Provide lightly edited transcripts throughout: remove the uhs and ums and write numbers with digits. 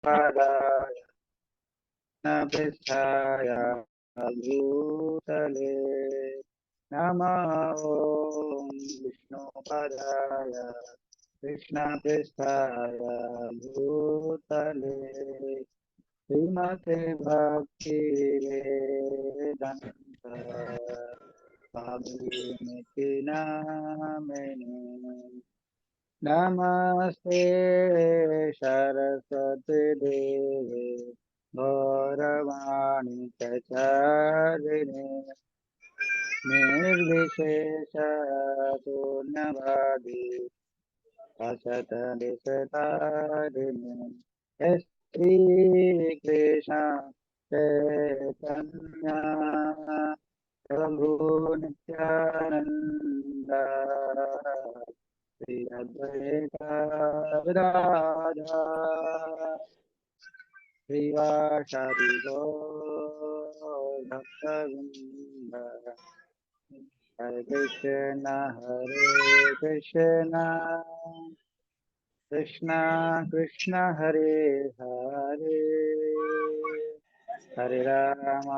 पादाय पृष्ठाय भूतले नमः ॐ विष्णुपदाय कृष्णपृष्ठाय भूतले श्रीमते भक्ति वेदांत स्वामिनिति नामिने नमस्ते सरस्वती देवे गौरवाणी प्रचारिणे निर्विशेष शून्यवादी असतनिष्ठारिणे श्री कृष्ण चैतन्य प्रभु नित्यानंद श्री अद्वैत गदाधर श्रीवासादि गौर भक्तवृंद हरे कृष्ण कृष्ण कृष्ण हरे हरे हरे राम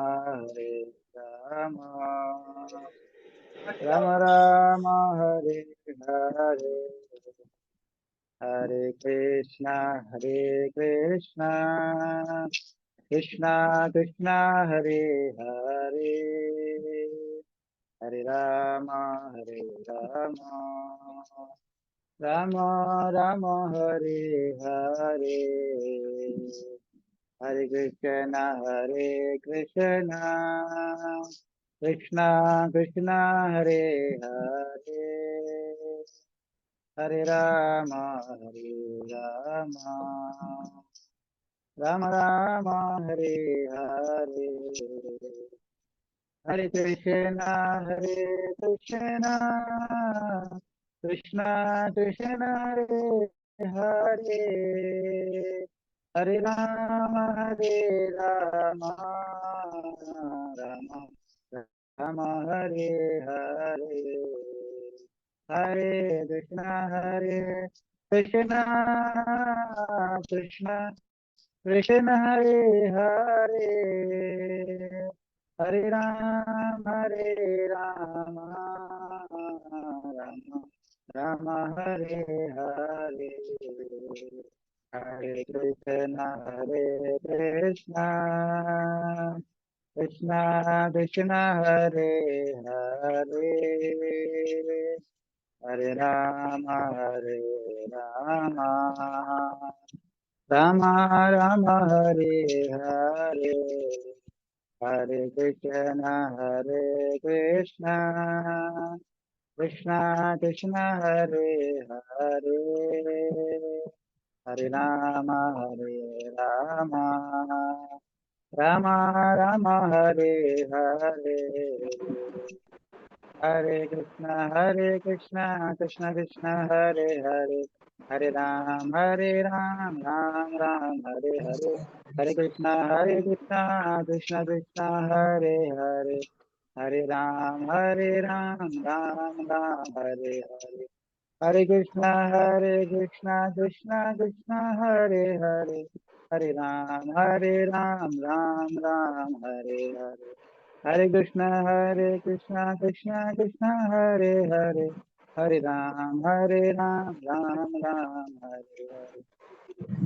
राम राम हरे हरे हरे कृष्ण कृष्ण कृष्ण हरे हरे हरे राम राम राम हरे हरे हरे कृष्ण कृष्ण कृष्ण हरे हरे हरे राम राम राम हरे हरे हरे कृष्ण कृष्ण कृष्ण हरे हरे हरे राम राम राम हरे हरे हरे कृष्ण कृष्ण कृष्ण हरे हरे हरे राम राम राम हरे हरे हरे कृष्ण कृष्ण कृष्ण हरे हरे हरे राम राम राम हरे हरे हरे कृष्ण कृष्ण कृष्ण हरे हरे हरे राम राम राम हरे हरे हरे कृष्ण कृष्ण कृष्ण हरे हरे हरे राम राम राम हरे हरे हरे कृष्ण कृष्ण कृष्ण हरे हरे हरे राम राम राम हरे हरे हरे कृष्ण कृष्ण कृष्ण हरे हरे हरे राम राम राम हरे हरे हरे कृष्ण कृष्ण कृष्ण हरे हरे हरे राम राम राम हरे हरे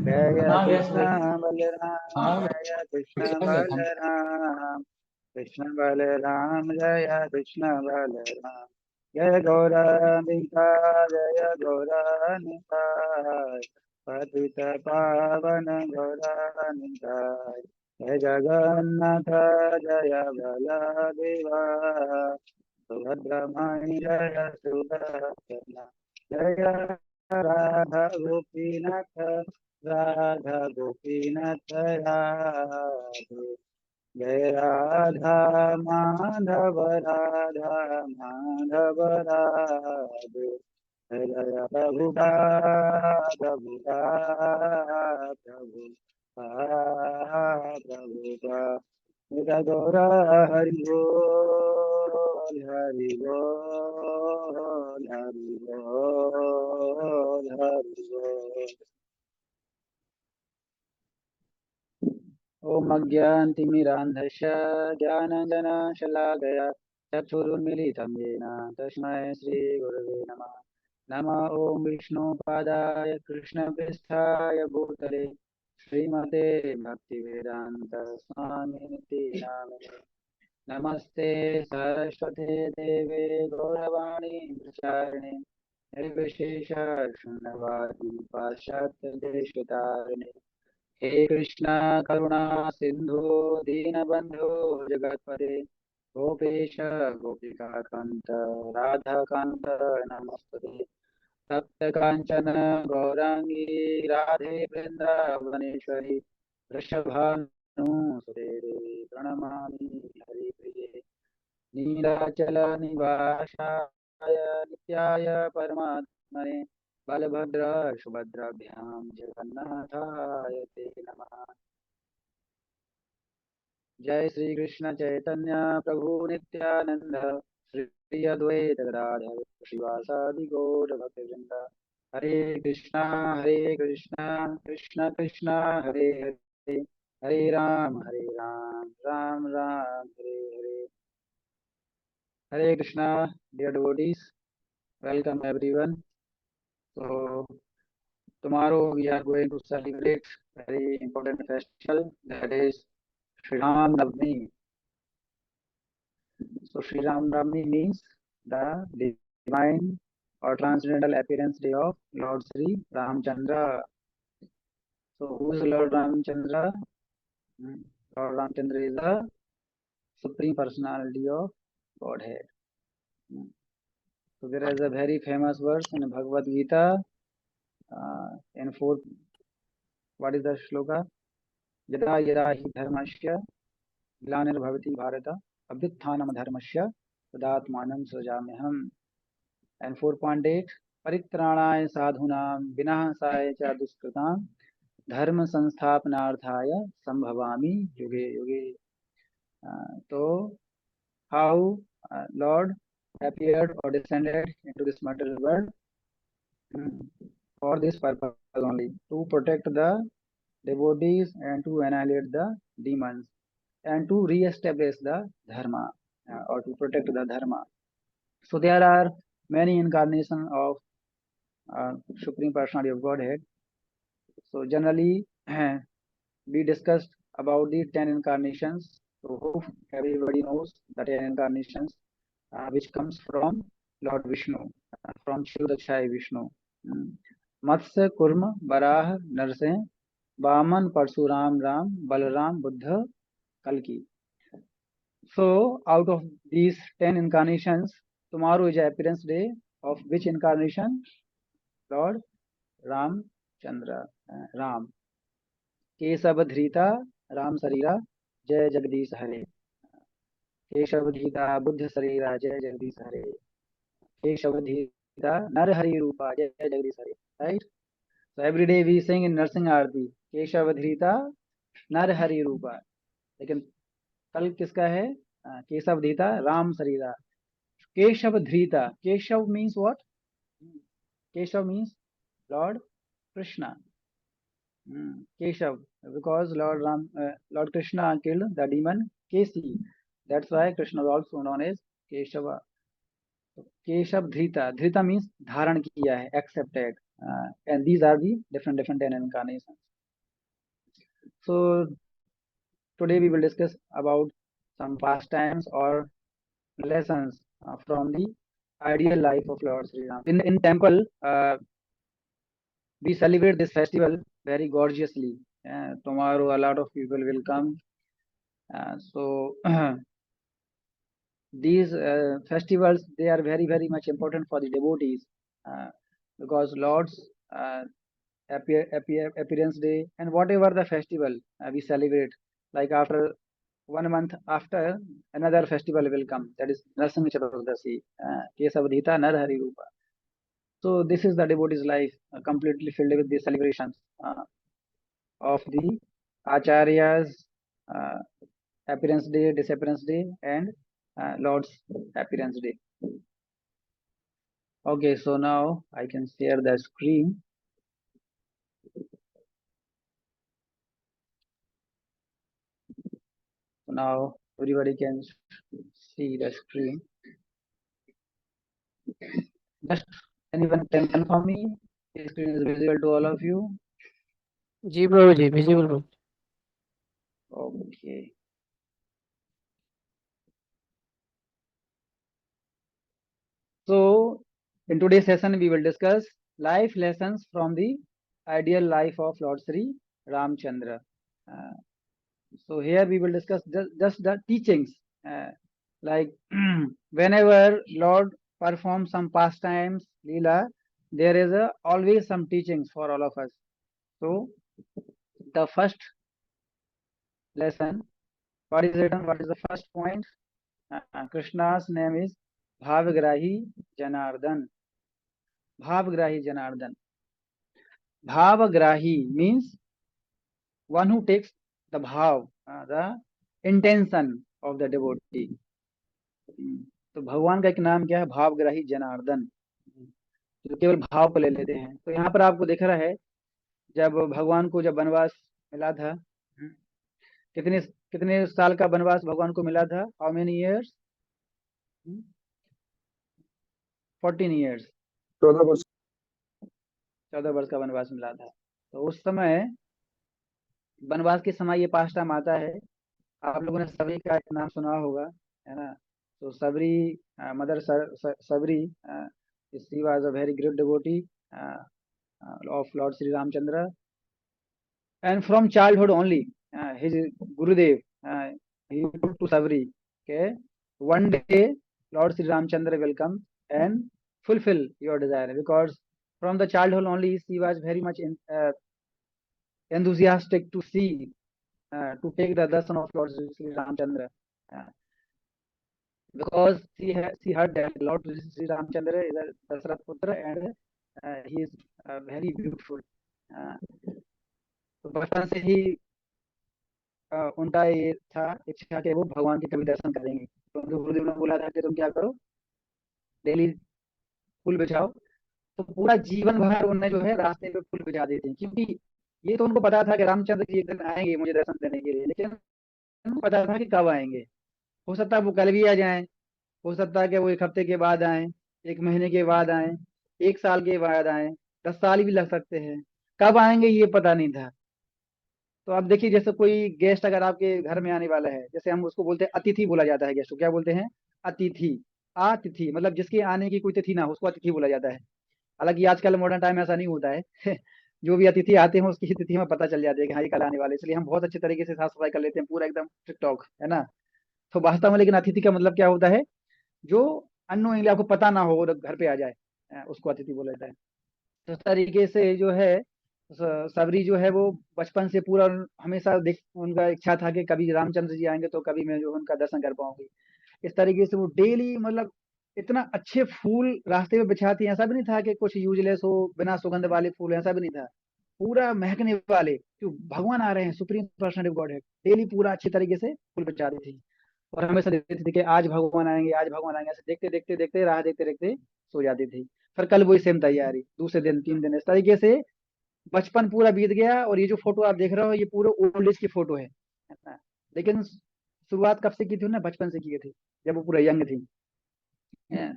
जय कृष्ण बलराम जय कृष्ण बलराम कृष्ण बलराम जय कृष्ण बलराम जय गौरांबिका जय गौरानिताय पतित पावन गौरानिताय जय जगन्नाथ जय बलदेवा सुभद्रमणि जय सुदर्शना जय राधा गोपीनाथ राधे जय राधा माधव राधे जय जय प्रभु जय गौरा हरि बोल हरि बोल हरि बोल हरि बोल। ओम अज्ञानतिमिरान्धस्य ज्ञानाञ्जनशलाकया चक्षुरुन्मीलितं येन तस्मै श्रीगुरवे नमः। नमः ॐ विष्णुपादाय कृष्णपृष्ठाय भूतले श्रीमते भक्तिवेदान्त स्वामिनिति नामिने। नमस्ते सरस्वते देवे गौरवाणी प्रचारिणे निर्विशेष शून्यवादी पाश्चात्यदेशतारिणे। हे कृष्णा करुणा सिंधु दीनबंधु जगतपते गोपेश गोपिकान्त राधाकान्त नमस्ते। तप्त कांचन गौरांगी राधे वृंदावनेश्वरी वृषभानुसुते प्रणमामि हरिप्रिये। नीलाचल निवासाय नित्याय परमात्मने बलभद्र सुभद्राभ्यां जगन्नाथाय ते नमः। जय श्री कृष्ण चैतन्य प्रभु नित्यानंद श्री अद्वैत गदाधर श्रीवासादि गौर भक्तवृंद। हरे कृष्णा कृष्ण कृष्ण हरे हरे हरे राम राम राम हरे हरे। हरे Krishna dear devotees, welcome everyone. So tomorrow we are going to celebrate very important festival, that is Sri Ram Navami. So Sri Ram Navami means the divine or transcendental appearance day of Lord Sri Ramchandra. So who is Lord Ramchandra? Lord Ramchandra is the supreme personality of Godhead. So there is a very famous verse in Bhagavad Gita in fourth. What is the shloka? यदा यदा हि धर्मस्य ग्लानिर्भवति भारत अभ्युत्थानम धर्मस्य तदात्मानं सृजाम्यहम्। And 4.8 परित्राणाय साधूनां विनाशाय च दुष्कृतां धर्म संस्थापनार्थाय संभवामि युगे युगे। So how Lord appeared or descended into this material world for this purpose only, to protect the devotees and to annihilate the demons and to re-establish the dharma or to protect the dharma. So there are many incarnations of Supreme Personality of Godhead. So generally we discussed about the 10 incarnations. So hope everybody knows the 10 incarnations which comes from Lord Vishnu, from Kshirodakshaya Vishnu. Matsya, Kurma, Varaha, Narsingh, Vaman, Parsuram, Ram, Balaram, Buddha, Kalki. So out of these 10 incarnations, tomorrow is the appearance day of which incarnation? Lord Ram Chandra, Ram. Kesavadhrita, Ram Sarira, Jai Jagdish Hare. Kesavadhrita, Buddha Sarira, Jai Jagdish Hare. Kesavadhrita, Nar Hari Rupa, Jai Jagdish Hare. Right? So every day we sing in Narsingh Aarti, Kesavadhrita, Nar Hari Rupa. लेकिन कल किसका है? केशवधीता राम शरीरा. Keshavadhrita. Keshav means what? Keshav means Lord Krishna. Keshav, because Lord Krishna killed the demon Kesi. That's why Krishna is also known as Keshava. Keshav Dhrita. Dhrita means धारण किया है, accepted. And these are the different 10 incarnations. So today we will discuss about some pastimes or lessons from the ideal life of Lord Sri Ram. In temple, we celebrate this festival very gorgeously. Tomorrow a lot of people will come. So these festivals, they are very much important for the devotees because Lord's appearance day and whatever the festival we celebrate, like after 1 month after another festival will come, that is Narsingh Chaturdasi, Kesavadhita Narhari Rupa. So this is the devotee's life, completely filled with the celebrations of the Acharyas appearance day, disappearance day, and Lord's appearance day. Okay, so now I can share the screen. now everybody can see the screen. Just anyone can confirm me? The screen is visible to all of you. जी प्रभु जी, visible प्रभु। Okay. So, in today's session, we will discuss life lessons from the ideal life of Lord Sri Ramchandra. Uh, so, here we will discuss just the teachings. Like whenever Lord performs some pastimes, Leela, there is always some teachings for all of us. So, the first lesson, what is written? What is the first point? Krishna's name is Bhavgrahi Janardhan. Bhavgrahi Janardhan. Bhavagrahi means one who takes the bhav, the intention of the devotee. तो भगवान का एक नाम क्या है? भावग्राही जनार्दन, जो केवल भाव को ले लेते हैं। तो यहाँ पर आपको दिख रहा है, जब भगवान को जब वनवास मिला था, कितने कितने साल का वनवास भगवान को मिला था? How many years? 14 ईयर्स, 14 वर्ष का वनवास मिला था। तो उस समय वनवास के समय ये पास्टाइम आता है। आप लोगों ने सबरी का एक नाम सुना होगा, है ना? तो Sabari, mother Sabari, she was a very great devotee of Lord Sri Ramchandra, and from childhood only, his Gurudev, he told to Sabri, okay, one day Lord Sri Ramchandra will come and fulfill your desire, because from the childhood only she was very much enthusiastic to see, to take the darshan of Lord Sri Ramchandra, uh, because she heard that Lord Sri Ramchandra is a Dasarath Putra, and he is very beautiful. तो बचपन से ही उनका ये था इच्छा कि वो भगवान के कभी दर्शन करेंगे। तो उनके गुरुदेव ने बोला था कि तुम क्या करो, डेली फूल बिछाओ। तो पूरा जीवन भर उन्हें जो है रास्ते पे फूल बिछा देते हैं, क्योंकि ये तो उनको पता था कि रामचंद्र जी एक दिन आएंगे मुझे दर्शन देने के लिए, लेकिन उनको पता था कि कब आएंगे। हो सकता है वो कल भी आ जाए, हो सकता है कि वो 1 हफ्ते के बाद आए, 1 महीने के बाद आए, 1 साल के बाद आए, 10 साल भी लग सकते हैं। कब आएंगे ये पता नहीं था। तो आप देखिए, जैसे कोई गेस्ट अगर आपके घर में आने वाला है, जैसे हम उसको बोलते हैं अतिथि बोला जाता है गेस्ट को, क्या बोलते हैं? अतिथि। अतिथि मतलब जिसके आने की कोई तिथि ना हो, उसको अतिथि बोला जाता है। हालांकि आजकल मॉडर्न टाइम में ऐसा नहीं होता है जो भी अतिथि आते हैं उसकी तिथि में पता चल जाता है कि हाँ ये कल आने वाले, इसलिए हम बहुत अच्छे तरीके से साफ सफाई कर लेते हैं, पूरा एकदम टिक टॉक, है ना? तो वास्तव में लेकिन अतिथि का मतलब क्या होता है? जो अननोइंगली आपको पता ना हो वो घर पे आ जाए, उसको अतिथि बोला जाता है। तो इस तरीके से जो है सबरी जो है वो बचपन से पूरा हमेशा देख, उनका इच्छा था कि कभी रामचंद्र जी आएंगे तो कभी मैं जो उनका दर्शन कर पाऊंगी। इस तरीके से वो डेली, मतलब इतना अच्छे फूल रास्ते में बिछाती हैं। ऐसा भी नहीं था कि कुछ यूजलेस हो, बिना सुगंध वाले फूल, ऐसा भी नहीं था। पूरा महकने वाले, क्यों भगवान आ रहे हैं, सुप्रीम पर्सनालिटी ऑफ गॉड है, डेली पूरा अच्छी तरीके से फूल बिछाती थी। और हमेशा देखती थी कि आज भगवान आएंगे, आज भगवान आएंगे, ऐसे देखते देखते देखते राह देखते देखते सो जाती थी। फिर कल वही सेम तैयारी, दूसरे दिन, 3 दिन, इस तरीके से बचपन पूरा बीत गया। और ये जो फोटो आप देख रहे हो ये पूरे ओल्ड एज की फोटो है ना? लेकिन शुरुआत कब से की थी? उन्होंने बचपन से की थी, जब वो पूरा यंग थी,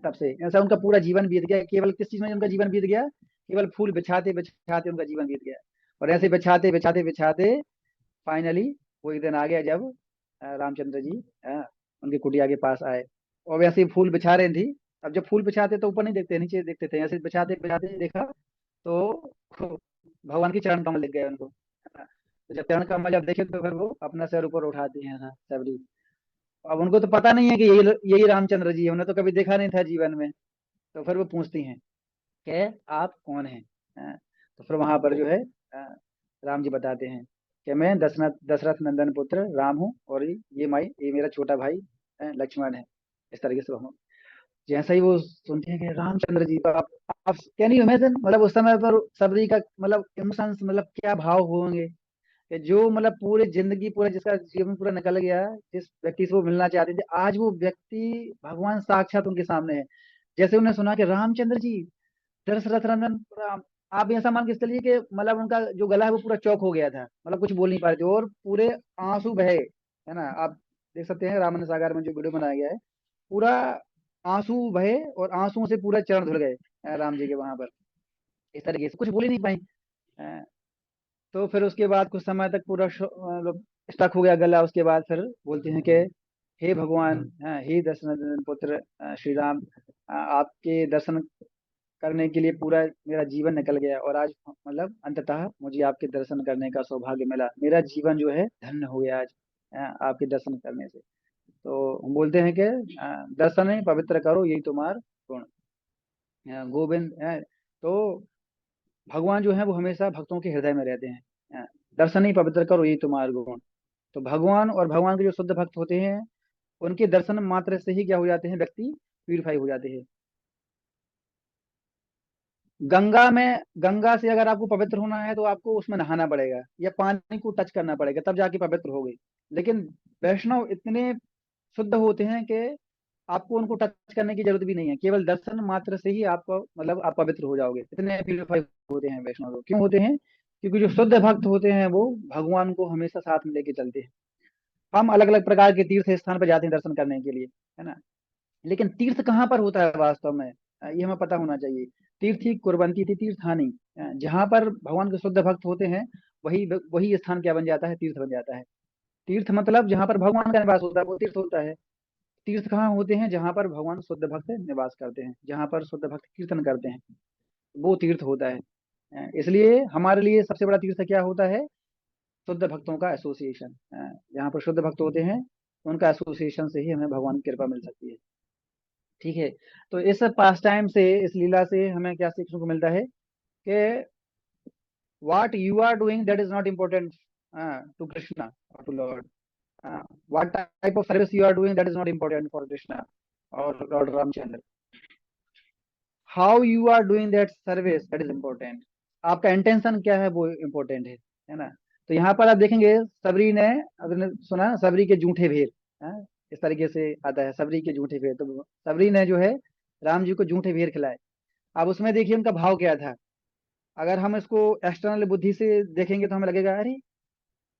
तब से ऐसा उनका पूरा जीवन बीत गया। केवल किस चीज में उनका जीवन बीत गया? केवल फूल बिछाते बिछाते उनका जीवन बीत गया। और ऐसे बिछाते बिछाते बिछाते फाइनली वो एक दिन आ गया, जब रामचंद्र जी उनकी कुटिया के पास आए, और वैसे ही फूल बिछा रही थी। अब जब फूल बिछाते तो ऊपर नहीं देखते, नीचे देखते थे, ऐसे बिछाते बिछाते देखा तो भगवान की चरण कमल दिख गए उनको, है ना? तो जब चरण कमल जब देखे तो फिर वो अपना सिर ऊपर उठाती हैं, हाँ, सबरी। अब उनको तो पता नहीं है कि यही यही रामचंद्र जी है, उन्हें तो कभी देखा नहीं था जीवन में। तो फिर वो पूछती हैं कि आप कौन हैं? तो फिर वहां पर जो है राम जी बताते हैं कि मैं दशरथ दशरथ नंदन पुत्र राम हूँ, और ये मेरा छोटा भाई लक्ष्मण है। इस तरीके से वो, जैसा ही वो सुनते हैं कि रामचंद्र जी, तो आप कैन यू इमेजिन, मतलब उस समय पर सबरी का मतलब इमोशंस, मतलब क्या भाव होंगे कि जो मतलब पूरे जिंदगी, पूरा जिसका जीवन पूरा निकल गया, जिस व्यक्ति से वो मिलना चाहते थे, आज वो व्यक्ति भगवान साक्षात उनके सामने है। जैसे उन्हें सुना कि रामचंद्र जी, दशरथ नंदन राम, आप ऐसा मान के चलिए कि मतलब उनका जो गला है वो पूरा चौक हो गया था, मतलब कुछ बोल नहीं पा रहे थे, और पूरे आंसू बहे, है ना? आप देख सकते हैं रामायण सागर में जो वीडियो बनाया गया है, पूरा आंसू बहे और आंसुओं से पूरा चरण धुल गए राम जी के वहां पर। इस तरीके से कुछ बोल ही नहीं पाई। अ, तो फिर उसके बाद कुछ समय तक पूरा मतलब स्टक हो गया गला। उसके बाद फिर बोलते हैं कि हे भगवान, हे दशरथ पुत्र श्री राम, आपके दर्शन करने के लिए पूरा मेरा जीवन निकल गया और आज मतलब अंततः मुझे आपके दर्शन करने का सौभाग्य मिला। मेरा जीवन जो है धन्य हो गया आज आपके दर्शन करने से। तो हम बोलते हैं कि दर्शन ही पवित्र करो, यही तुम्हार गुण। गोविंद तो भगवान जो है वो हमेशा भक्तों के हृदय में रहते हैं। दर्शन ही पवित्र करो, यही तुम्हार गुण। तो भगवान और भगवान के जो शुद्ध भक्त होते हैं, उनके दर्शन मात्र से ही क्या हो जाते हैं, व्यक्ति प्यूरिफाई हो जाते हैं। गंगा से अगर आपको पवित्र होना है तो आपको उसमें नहाना पड़ेगा या पानी को टच करना पड़ेगा, तब जाके पवित्र हो गई। लेकिन वैष्णव इतने शुद्ध होते हैं कि आपको उनको टच करने की जरूरत भी नहीं है, केवल दर्शन मात्र से ही आपको मतलब आप पवित्र हो जाओगे। इतने प्यूरिफाई होते हैं वैष्णव लोग। क्यों होते हैं? क्योंकि जो शुद्ध भक्त होते हैं वो भगवान को हमेशा साथ में लेके चलते हैं। हम अलग अलग प्रकार के तीर्थ स्थान पर जाते हैं दर्शन करने के लिए, है ना। लेकिन तीर्थ कहाँ पर होता है वास्तव में, ये हमें पता होना चाहिए। तीर्थी कुर्बंती थी तीर्थानी, जहाँ पर भगवान के शुद्ध भक्त होते हैं, वही वही स्थान क्या बन जाता है, तीर्थ बन जाता है। तीर्थ मतलब जहाँ पर भगवान का निवास होता है वो तीर्थ होता है। तीर्थ कहाँ होते हैं? जहाँ पर भगवान शुद्ध भक्त निवास करते हैं, जहाँ पर शुद्ध भक्त कीर्तन करते हैं, वो तीर्थ होता है। इसलिए हमारे लिए सबसे बड़ा तीर्थ क्या होता है? शुद्ध भक्तों का एसोसिएशन। जहाँ पर शुद्ध भक्त होते हैं, उनका एसोसिएशन से ही हमें भगवान की कृपा मिल सकती है। ठीक है। तो इस पास टाइम से, इस लीला से हमें क्या सीखने को मिलता है कि what you are doing that is not important to Krishna or to lord. What type of service you are doing that is not important for Krishna or lord Ramachandra. How you are doing that service that is important. आपका intention क्या है वो important है ना। तो यहाँ पर आप देखेंगे सबरी ने, आपने सुना सबरी के जूठे भेद, इस तरीके से आता है सबरी के जूठे भेद। तो सबरी ने जो है राम जी को जूठे भेद खिलाए। अब उसमें देखिए उनका भाव क्या था। अगर हम इसको एक्सटर्नल बुद्धि से देखेंगे तो हमें लगेगा अरे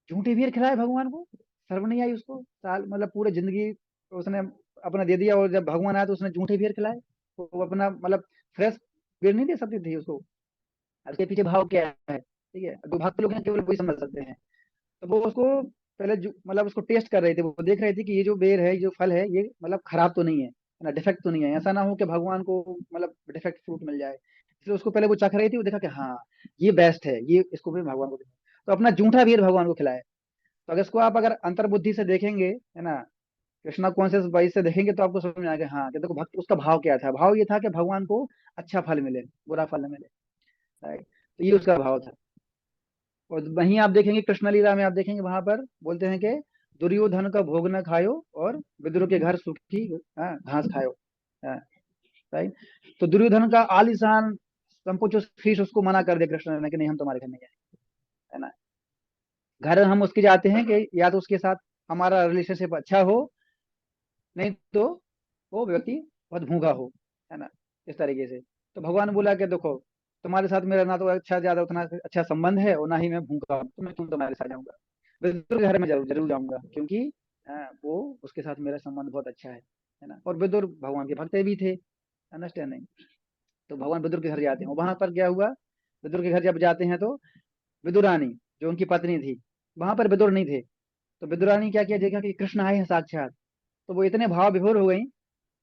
झूठी भेड़ खिलाए भगवान को, शर्म नहीं आई उसको, साल मतलब पूरे जिंदगी उसने अपना दे दिया और जब भगवान आया तो उसने झूठे भेड़ खिलाए। तो वो अपना मतलब फ्रेश भेड़ नहीं दे सकती थी उसको। उसके पीछे भाव क्या है? ठीक है, जो भक्त लोग हैं केवल वही समझ सकते हैं। तो वो उसको पहले मतलब उसको टेस्ट कर रहे थे, वो देख रहे थे कि ये जो बेर है, ये जो फल है, ये मतलब खराब तो नहीं है ना, डिफेक्ट तो नहीं है। ऐसा ना हो कि भगवान को मतलब डिफेक्ट फ्रूट मिल जाए। इसलिए उसको पहले वो चख रही थी, वो देखा कि हाँ ये बेस्ट है, ये इसको भी भगवान को देना। तो अपना जूठा बेर भगवान को खिलाया। तो अगर इसको आप अगर अंतर्बुद्धि से देखेंगे, है ना, कृष्णा कॉन्शियस वाइज से देखेंगे, तो आपको समझ में आएगा हाँ कि देखो भक्त उसका भाव क्या था। भाव ये था कि भगवान को अच्छा फल मिले, बुरा फल न मिले। राइट। तो ये उसका भाव था। और वहीं आप देखेंगे कृष्ण लीला में, आप देखेंगे वहां पर बोलते हैं कि दुर्योधन का भोग न खायो और विदुर के घर सूखी घास खायो। हाँ, राइट। तो दुर्योधन का आलीशान संपूर्ण फीस उसको मना कर दिया कृष्ण ने कि नहीं हम तुम्हारे घर नहीं जाएंगे, है ना। घर हम उसके जाते हैं कि या तो उसके साथ हमारा रिलेशनशिप अच्छा हो, नहीं तो वो व्यक्ति बहुत भूखा हो, है ना, इस तरीके से। तो भगवान बोला कि देखो तुम्हारे साथ मेरा ना तो अच्छा ज्यादा उतना अच्छा संबंध है और ना ही मैं भूखा हूँ, तो मैं क्यों तुम्हारे साथ जाऊंगा। विदुर के घर में जरूर जरूर जाऊंगा, क्योंकि वो उसके साथ मेरा संबंध बहुत अच्छा है ना। और विदुर भगवान के भक्त भी थे, अंडरस्टैंडिंग। तो भगवान विदुर के घर जाते हैं, वहां पर क्या हुआ, विदुर के घर जब जाते हैं तो विदुरानी जो उनकी पत्नी थी, वहां पर विदुर नहीं थे। तो विदुरानी क्या किया, देखा कि कृष्ण आए हैं साक्षात। तो वो इतने भाव विभोर हो गई।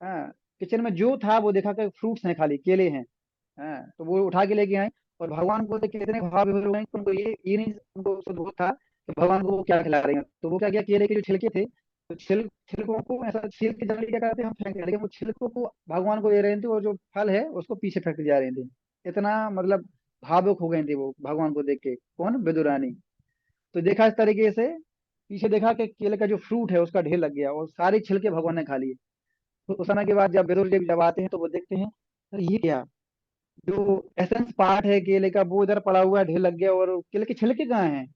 हाँ, किचन में जो था वो देखा कि फ्रूट्स हैं, खाली केले हैं। हाँ, तो वो उठा के लेके आए और भगवान को देख के इतने भाव विभोर हो गए कि उनको ये नहीं, उनको शुद्ध बोध था कि भगवान को वो क्या खिला रही हैं। तो वो क्या किया, केले के जो छिलके थे, तो छिलकों को ऐसा छील के जनरली क्या करते हैं हम फेंक दें, लेकिन वो छिलकों को भगवान को दे रहे थे और जो फल है उसको पीछे फेंकते जा रहे थे। इतना मतलब भावुक हो गए थे वो भगवान को देख के, कौन, विदुरानी। तो देखा इस तरीके से, पीछे देखा कि केले का जो फ्रूट है उसका ढेर लग गया और सारे छिलके भगवान ने खा लिए। तो उस समय के बाद जब विदुर जी जब आते हैं तो वो देखते हैं अरे ये क्या, जो एसेंस पार्ट है केले का वो इधर पड़ा हुआ है, ढेर लग गया, और केले के छिलके कहाँ हैं।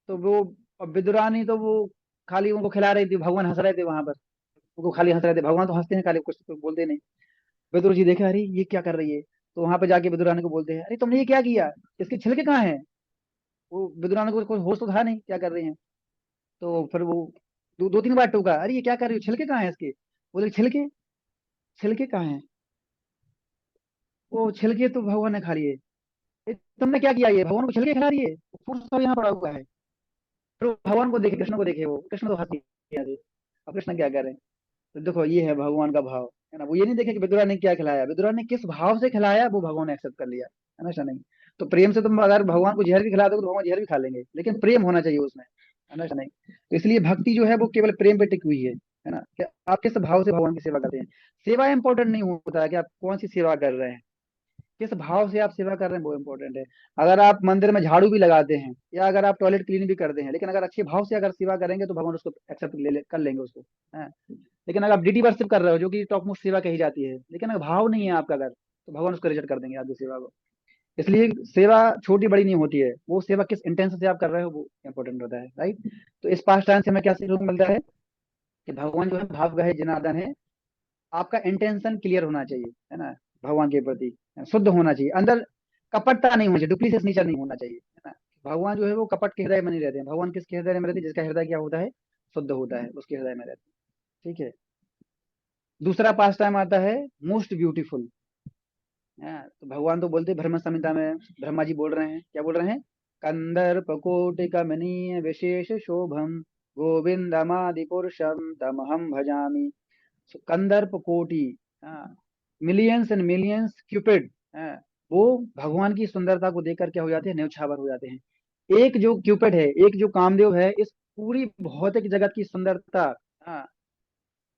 तो वो अब विदुरानी तो वो खाली उनको खिला रही थी, भगवान हंस रहे थे वहां पर। उनको खाली हंस रहे थे, भगवान तो हंसते हैं खाली, कुछ तो बोलते नहीं। विदुर जी देखे अरे ये क्या कर रही है। तो वहां पे जाके विदुरानी को बोलते हैं अरे तुमने ये क्या किया, इसके छिलके कहाँ हैं। वो विदुरानी को कोई होश तो था नहीं क्या कर रही है। तो फिर वो दो तीन बार टोका, अरे ये क्या कर रही हो, छिलके कहाँ है इसके? बोले छिलके, छिलके कहाँ है? वो छिलके तो भगवान ने खा लिए। "ए, तुमने क्या किया, ये भगवान को छिलके खिला रही है, फूल सब यहाँ पड़ा हुआ है"। फिर वो भगवान को देखे, कृष्ण को देखे, वो कृष्ण तो हंसी दिए। अब कृष्ण क्या करें? तो देखो ये है भगवान का भाव, है ना। वो ये नहीं देखे कि विदुरा ने क्या खिलाया, विदुरा ने किस भाव से खिलाया, वो भगवान ने एक्सेप्ट कर लिया, है ना, ऐसा नहीं। तो प्रेम से तुम अगर भगवान को जहर भी खिला दो तो भगवान जहर भी खा लेंगे, लेकिन प्रेम होना चाहिए उसमें, है ना, ऐसा नहीं। तो इसलिए भक्ति जो है वो केवल प्रेम पे टिकी हुई है ना, कि आप किस भाव से भगवान की सेवा करते हैं। सेवा इंपॉर्टेंट नहीं होता है कि आप कौन सी सेवा कर रहे हैं, किस भाव से आप सेवा कर रहे हैं वो इम्पोर्टेंट है। अगर आप मंदिर में झाड़ू भी लगाते हैं या अगर आप टॉयलेट क्लीन भी करते हैं, लेकिन अगर अच्छे भाव से अगर सेवा करेंगे तो भगवान उसको एक्सेप्ट कर लेंगे उसको, है। लेकिन अगर आप ड्यूटी वर्शिप कर रहे हो, जो कि टॉप मोस्ट सेवा कही जाती है, लेकिन अगर भाव नहीं है आपका, अगर तो भगवान उसको रिजेक्ट कर देंगे आपकी सेवा को। इसलिए सेवा छोटी बड़ी नहीं होती है, वो सेवा किस इंटेंशन से आप कर रहे हो वो इंपॉर्टेंट होता है, राइट। तो इस पास टाइम से हमें क्या सीखने को मिलता है कि भगवान जो है भाव गहे जनार्दन है। आपका इंटेंशन क्लियर होना चाहिए, है ना, भगवान के प्रति शुद्ध होना चाहिए, अंदर कपटता नहीं होनी चाहिए, डुप्लीकेट नेचर नहीं होना चाहिए, है ना। भगवान जो है वो कपट के हृदय में नहीं रहते हैं। भगवान किसके हृदय में रहते हैं? जिसका हृदय क्या होता है, शुद्ध होता है, उसके हृदय में रहते हैं, ठीक है। दूसरा पास टाइम आता है मोस्ट ब्यूटीफुल। तो भगवान तो बोलते हैं ब्रह्म संहिता में, ब्रह्मा जी बोल रहे हैं, क्या बोल रहे हैं? कंदर्प कोटि कमनीय विशेष शोभम गोविंदमादि पुरुषम तमहम भजामि। कंदर्प कोटि, मिलियंस एंड मिलियंस क्यूपिड, वो भगवान की सुंदरता को देखकर क्या हो जाते हैं, न्यौछावर हो जाते हैं। एक जो क्यूपिड है, एक जो कामदेव है, इस पूरी भौतिक जगत की सुंदरता हाँ,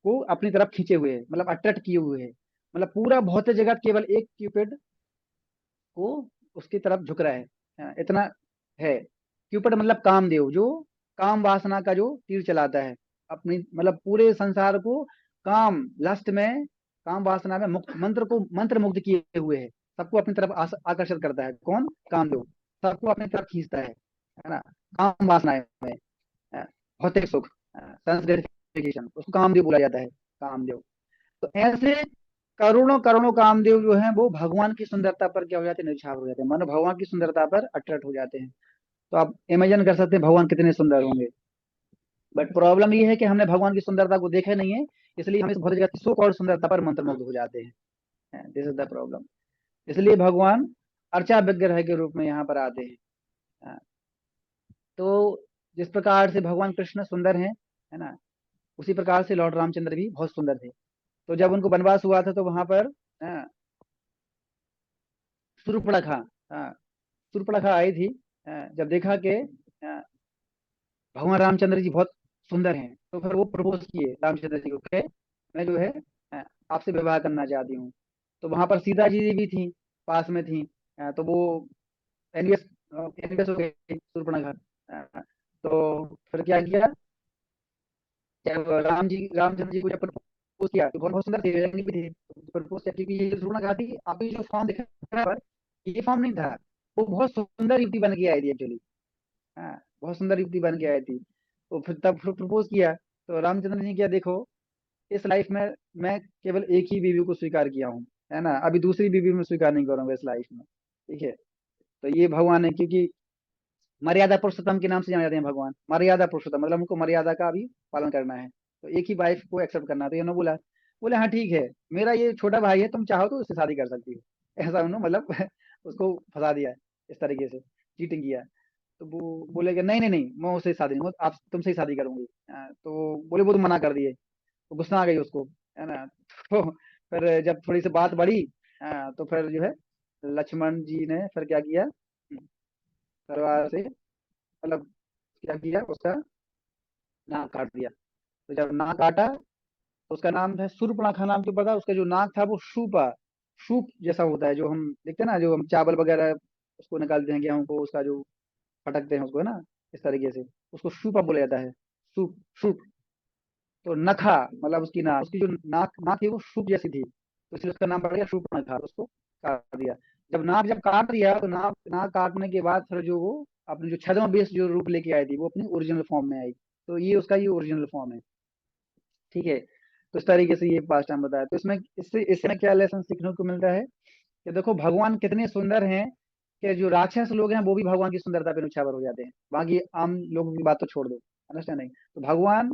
को अपनी तरफ खींचे हुए है, मतलब अट्रैक्ट किए हुए है। मतलब पूरा भौतिक जगत केवल एक क्यूपिड को उसकी तरफ झुक रहा है, इतना है। क्यूपिड मतलब कामदेव, जो काम वासना का जो तीर चलाता है, अपनी मतलब पूरे संसार को काम लस्ट में, काम वासना में मुक्त, मंत्र मुक्त किए हुए है। सबको अपनी तरफ आकर्षित करता है, कौन? कामदेव। सबको अपनी तरफ खींचता है ना। काम वासना में, अ, भौतिक सुख, सेंस ग्रेटिफिकेशन, उसको कामदेव बोला जाता है, कामदेव। तो ऐसे करोड़ों करोड़ों कामदेव जो हैं वो भगवान की सुंदरता पर क्या हो जाते हैं, निछावर हो जाते हैं, मानो भगवान की सुंदरता पर अट्रैक्ट हो जाते हैं। तो आप इमेजिन कर सकते हैं भगवान कितने सुंदर होंगे। बट प्रॉब्लम ये है कि हमने भगवान की सुंदरता को देखा नहीं है, इसलिए हम इस भौतिक जगत की सो कॉल्ड सुंदरता पर मंत्रमुग्ध हो जाते हैं। This is the problem. इसलिए भगवान अर्चा विग्रह के रूप में यहाँ पर आते हैं। हाँ, तो जिस प्रकार से भगवान कृष्ण सुंदर हैं, है ना, उसी प्रकार से लॉर्ड रामचंद्र भी बहुत सुंदर थे। तो जब उनको वनवास हुआ था तो वहां पर हाँ, शूर्पणखा, हाँ, शूर्पणखा आई थी। जब देखा कि भगवान रामचंद्र जी बहुत सुंदर हैं, तो फिर वो प्रपोज किए रामचंद्र जी को कि मैं जो है अ, आपसे विवाह करना चाहती हूँ। तो वहां पर सीता जी भी थी, पास में थी। तो वो एनवियस एनवियस हो गई शूर्पणखा। तो फिर क्या किया, जब रामचंद्र जी को जब प्रपोज किया तो बहुत बहुत सुंदर थे, रंगी भी थे। प्रपोज किया, क्योंकि ये जो शूर्पणखा थी, आपकी जो फॉर्म दिख रहा है, ये फॉर्म नहीं था। वो बहुत सुंदर युवती बन के आई थी एक्चुअली। हाँ, बहुत सुंदर युवती बन के आई थी। तो फिर तब फिर प्रपोज किया। तो रामचंद्र ने किया, देखो इस लाइफ में मैं केवल एक ही बीवी को स्वीकार किया हूँ, है ना, अभी दूसरी बीवी में स्वीकार नहीं करूंगा इस लाइफ में, ठीक है। तो ये भगवान है, क्योंकि मर्यादा पुरुषोत्तम के नाम से जाने जाते हैं भगवान, मर्यादा पुरुषोत्तम, मतलब उनको मर्यादा का भी पालन करना है। तो एक ही वाइफ को एक्सेप्ट करना है। तो इन्होंने बोला, बोले हाँ ठीक है, मेरा ये छोटा भाई है, तुम चाहो तो उससे शादी कर सकती हो। ऐसा उन्होंने मतलब उसको फंसा दिया, इस तरीके से चीटिंग किया। तो वो बोले कि नहीं नहीं नहीं, मैं उससे शादी नहीं, आप तुमसे ही शादी करूंगी। तो बोले, वो तो मना कर दिए। तो गुस्सा आ गई उसको, है ना। तो फिर जब थोड़ी सी बात बढ़ी, तो फिर जो है लक्ष्मण जी ने फिर क्या किया, तलवार से मतलब क्या किया, उसका नाक काट दिया। तो जब नाक काटा तो उसका नाम था शूर्पणखा, नाम क्यों पता? उसका जो नाक था वो शूपा, शूप जैसा होता है, जो हम देखते हैं ना, जो हम चावल वगैरह उसको निकालते हैं, गेहूं को, उसका जो फटकते हैं उसको, है ना, इस तरीके से उसको शूपा बोला जाता है। Soup, soup. तो नखा मतलब उसकी नाक, उसकी जो नाक नाक थी वो सूप जैसी थी, तो इसलिए उसका नाम पड़ गया शूर्पणखा। तो उसको काट दिया। जब काट दिया तो नाक नाक काटने के बाद फिर जो वो अपने जो छद्म जो रूप लेके आई थी, वो अपनी ओरिजिनल फॉर्म में आई। तो ये उसका ये ओरिजिनल फॉर्म है, ठीक है। तो इस तरीके से ये पास्ट टाइम बताया। तो इसमें इससे इसमें क्या लेसन सीखने को मिलता है कि देखो भगवान कितने सुंदर हैं, कि जो राक्षस लोग हैं वो भी भगवान की सुंदरता पे न्यौछावर हो जाते हैं। बाकी आम लोगों की बात तो छोड़ दो, अंडरस्टैंड नहीं। तो भगवान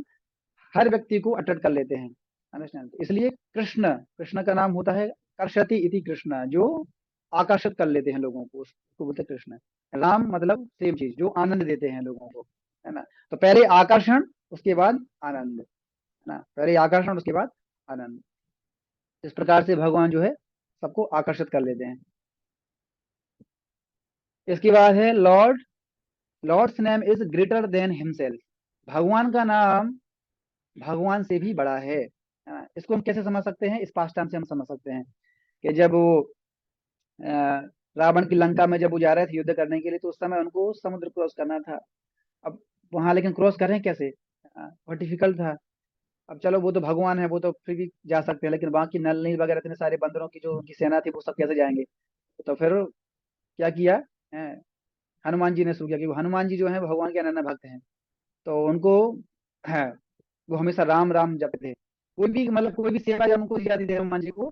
हर व्यक्ति को अट्रैक्ट कर लेते हैं। अंडरस्टैंड? इसलिए कृष्ण, कृष्ण का नाम होता है कर्षति इति कृष्ण, जो आकर्षित कर लेते हैं लोगों को, उसको बोलते हैं कृष्ण। राम मतलब सेम चीज, जो आनंद देते हैं लोगों को, है ना। तो पहले आकर्षण, उसके बाद आनंद, है ना। पहले आकर्षण, उसके बाद आनंद। इस प्रकार से भगवान जो है सबको आकर्षित कर लेते हैं। इसके बाद है lord, lord's name is greater than himself. भगवान का नाम भगवान से भी बड़ा है ना। इसको हम कैसे समझ सकते हैं? इस पास टाइम से हम समझ सकते हैं कि जब वो अ, रावण की लंका में जब वो जा रहे थे युद्ध करने के लिए, तो उस समय उनको समुद्र क्रॉस करना था। अब वहां लेकिन क्रॉस कर रहे हैं कैसे? बहुत डिफिकल्ट था। अब चलो वो तो भगवान है, वो तो फिर भी जा सकते हैं, लेकिन बाकी नल नील वगैरह इतने सारे बंदरों की जो उनकी सेना थी, वो सब कैसे जाएंगे? तो फिर क्या किया? अ, हनुमान जी ने शुरू किया, कि हनुमान जी जो है भगवान के अनन्य भक्त हैं। तो उनको है, वो हमेशा राम राम जपते थे। कोई भी मतलब कोई भी सेवा जब उनको दी जाती थी हनुमान जी को,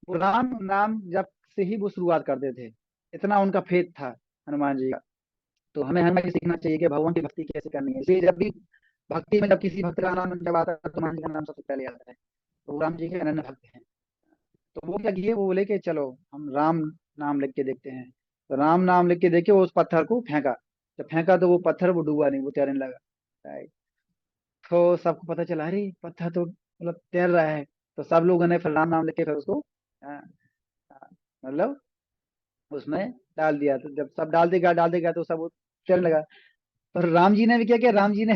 वो राम नाम जप से ही वो शुरुआत करते थे। इतना उनका फेथ था हनुमान जी का। तो हमें हनुमान जी सीखना चाहिए कि भगवान की भक्ति कैसे करनी है। इसलिए जब भी भक्ति में जब किसी भक्त का नाम जब आता है, तो हनुमान जी का नाम सबसे पहले आता है। तो वो राम जी के अनन्य भक्त हैं। तो वो क्या किए, वो बोले कि चलो हम राम नाम लिख के देखते हैं। तो राम नाम लिख के देखे, वो उस पत्थर को फेंका। जब फेंका तो वो पत्थर वो डूबा नहीं, वो तैरने लगा। राइट। तो सबको पता चला, अरे पत्थर तो मतलब तैर रहा है। तो सब लोगों ने फिर राम नाम लिख के फिर उसको अ, अ, मतलब उसमें डाल दिया। तो जब सब डालते गया तो सब वो तैरने लगा। पर राम जी ने भी क्या किया, राम जी ने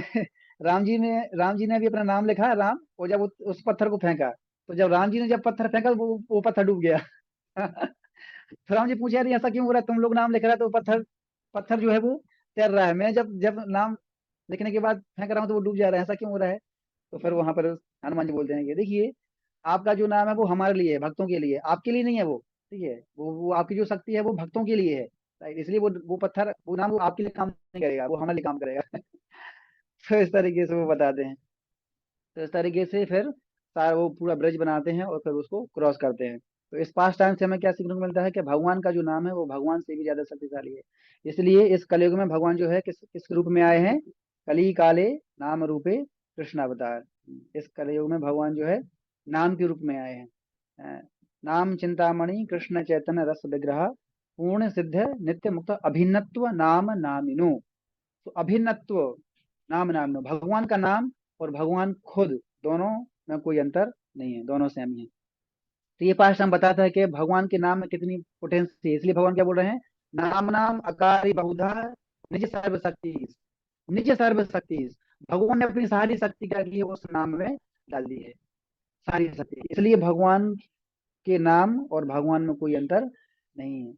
राम जी ने भी अपना नाम लिखा राम, और जब उस पत्थर को फेंका, तो जब राम जी ने जब पत्थर फेंका, वो पत्थर डूब गया। तो राम जी पूछे, यार ऐसा क्यों हो रहा है? तुम लोग नाम लिख रहा है तो पत्थर पत्थर जो है वो तैर रहा है, मैं जब जब नाम लिखने के बाद फेंक रहा हूँ तो वो डूब जा रहा है, ऐसा क्यों हो रहा है? तो फिर वहां पर हनुमान जी बोलते हैं कि देखिए, आपका जो नाम है वो हमारे लिए है, भक्तों के लिए, आपके लिए नहीं है वो। ठीक है, वो आपकी जो शक्ति है वो भक्तों के लिए है। राइट? इसलिए वो पत्थर, वो नाम वो आपके लिए काम नहीं करेगा, वो हमारे लिए काम करेगा। तो इस तरीके से वो बताते हैं। तो इस तरीके से फिर सारा वो पूरा ब्रिज बनाते हैं और फिर उसको क्रॉस करते हैं। तो इस पास टाइम से हमें क्या सीखने को मिलता है कि भगवान का जो नाम है वो भगवान से भी ज्यादा शक्तिशाली है। इसलिए इस कलयुग में भगवान जो है किस किस रूप में आए हैं? कली काले नाम रूपे कृष्ण अवतार। इस कलयुग में भगवान जो है नाम के रूप में आए हैं। अ, नाम चिंतामणि कृष्ण चैतन्य रस विग्रह पूर्ण सिद्ध नित्य मुक्त अभिन्नत्व नाम नामिनो। तो अभिन्नत्व नाम नामिनो, भगवान का नाम और भगवान खुद, दोनों में कोई अंतर नहीं है, दोनों सेम ही है। तो ये पास्ट हम बताता है कि भगवान के नाम में कितनी पोटेंसी है। इसलिए भगवान क्या बोल रहे हैं? नाम नाम अकारी बहुधा निज सर्वशक्ति, निज सर्वशक्ति। भगवान ने अपनी सारी शक्ति क्या की है, उस नाम में डाल दी है, सारी शक्ति। इसलिए भगवान के नाम और भगवान में कोई अंतर नहीं है।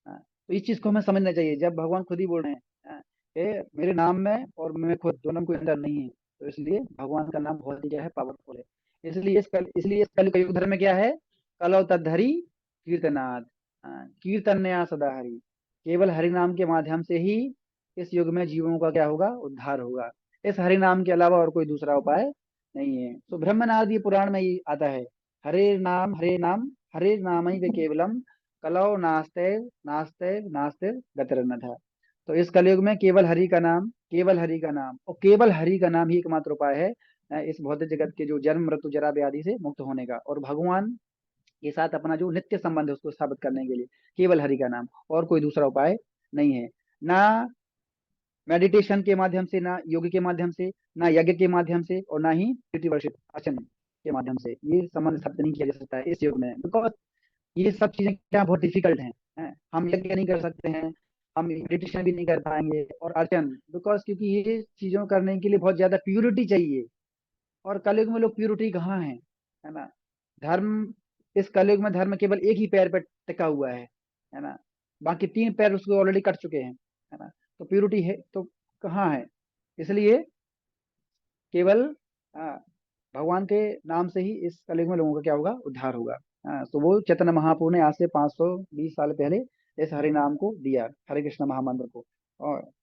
हाँ, तो इस चीज को हमें समझना चाहिए। जब भगवान खुद ही बोल रहे हैं कि मेरे नाम में और मैं खुद, दोनों में कोई अंतर नहीं है, तो इसलिए भगवान का नाम बहुत ही क्या है, पावरफुल है। इसलिए इस कल का युग धर्म में क्या है? कलौ तद्धरि कीर्तनाद, कीर्तन्या सदा हरि। केवल हरि नाम के माध्यम से ही इस युग में जीवों का क्या होगा? उद्धार होगा। इस हरि नाम के अलावा और कोई दूसरा उपाय नहीं है। तो ब्रह्मनाद ये पुराण में ही आता है, हरे नाम हरे नाम ही केवलम कलौ नास्ते नास्ते नास्ते गतिरन्नथा। तो इस कलयुग में केवल हरि का नाम, केवल हरि का नाम और केवल हरि का नाम ही एकमात्र उपाय है इस भौतिक जगत के जो जन्म मृत्यु जरा व्याधि से मुक्त होने का, और भगवान के साथ अपना जो नित्य संबंध है उसको स्थापित करने के लिए केवल हरि का नाम, और कोई दूसरा उपाय नहीं है। ना मेडिटेशन के माध्यम से, ना योग के माध्यम से, ना यज्ञ के माध्यम से, और ना ही वर्शिप अर्चन के माध्यम से ये संबंध स्थापित नहीं किया जा सकता है इस युग में। बिकॉज ये सब चीजें क्या बहुत डिफिकल्ट हैं। हम यज्ञ नहीं कर सकते हैं, हम मेडिटेशन भी नहीं कर पाएंगे, और अर्चन, बिकॉज क्योंकि ये चीजों करने के लिए बहुत ज्यादा प्यूरिटी चाहिए। और कलयुग में लोग प्यूरिटी कहाँ है ना। धर्म, इस कलयुग में धर्म केवल एक ही पैर पर टिका हुआ है ना। बाकी तीन पैर उसको ऑलरेडी कट चुके हैं, है ना। तो प्यूरिटी है तो कहाँ है? इसलिए केवल हाँ, भगवान के नाम से ही इस कलयुग में लोगों का क्या होगा? उद्धार होगा। हाँ, तो वो चैतन्य महाप्रभु ने आज से 520 साल पहले इस हरि नाम को दिया, हरे कृष्ण महामंत्र को।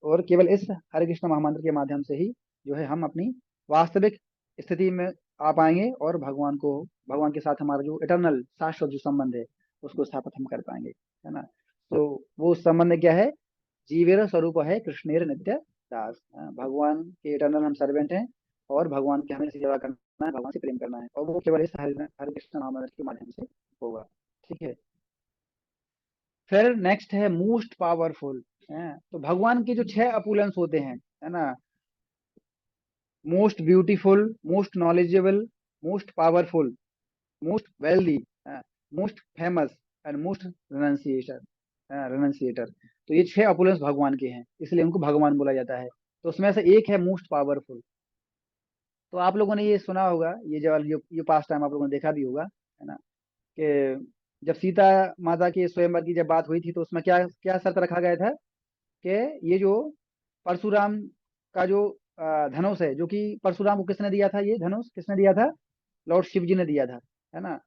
और केवल इस हरे कृष्ण महामंत्र के माध्यम से ही जो है हम अपनी वास्तविक स्थिति में आ पाएंगे, और भगवान के साथ हमारा जो इटरनल शाश्वत जो संबंध है उसको स्थापित हम कर पाएंगे, है ना। तो वो संबंध क्या है? जीवेर स्वरूप है कृष्णेर नित्य दास। भगवान के इटरनल हम सर्वेंट हैं, और भगवान की हमें सेवा करना है, भगवान से प्रेम करना है, और वो केवल इस हरे हरे कृष्ण महामंत्र के माध्यम से होगा। ठीक है। फिर नेक्स्ट है मोस्ट पावरफुल। है तो भगवान के जो 6 अपूलेंस होते हैं, है ना, most beautiful, most knowledgeable, most powerful, most wealthy, most famous and most renunciator. Renunciator. तो ये 6 अपूलेंस भगवान के हैं, इसलिए उनको भगवान बोला जाता है। तो उसमें से एक है मोस्ट पावरफुल। तो आप लोगों ने ये सुना होगा, ये पास टाइम आप लोगों ने देखा भी होगा, है ना, कि जब सीता माता के स्वयंवर की जब बात हुई थी, तो उसमें क्या क्या शर्त रखा गया था कि ये जो परशुराम का जो धनुष है, जो कि परशुराम को किसने दिया था, ये धनुष किसने दिया था, लॉर्ड शिव जी ने दिया था, है ना।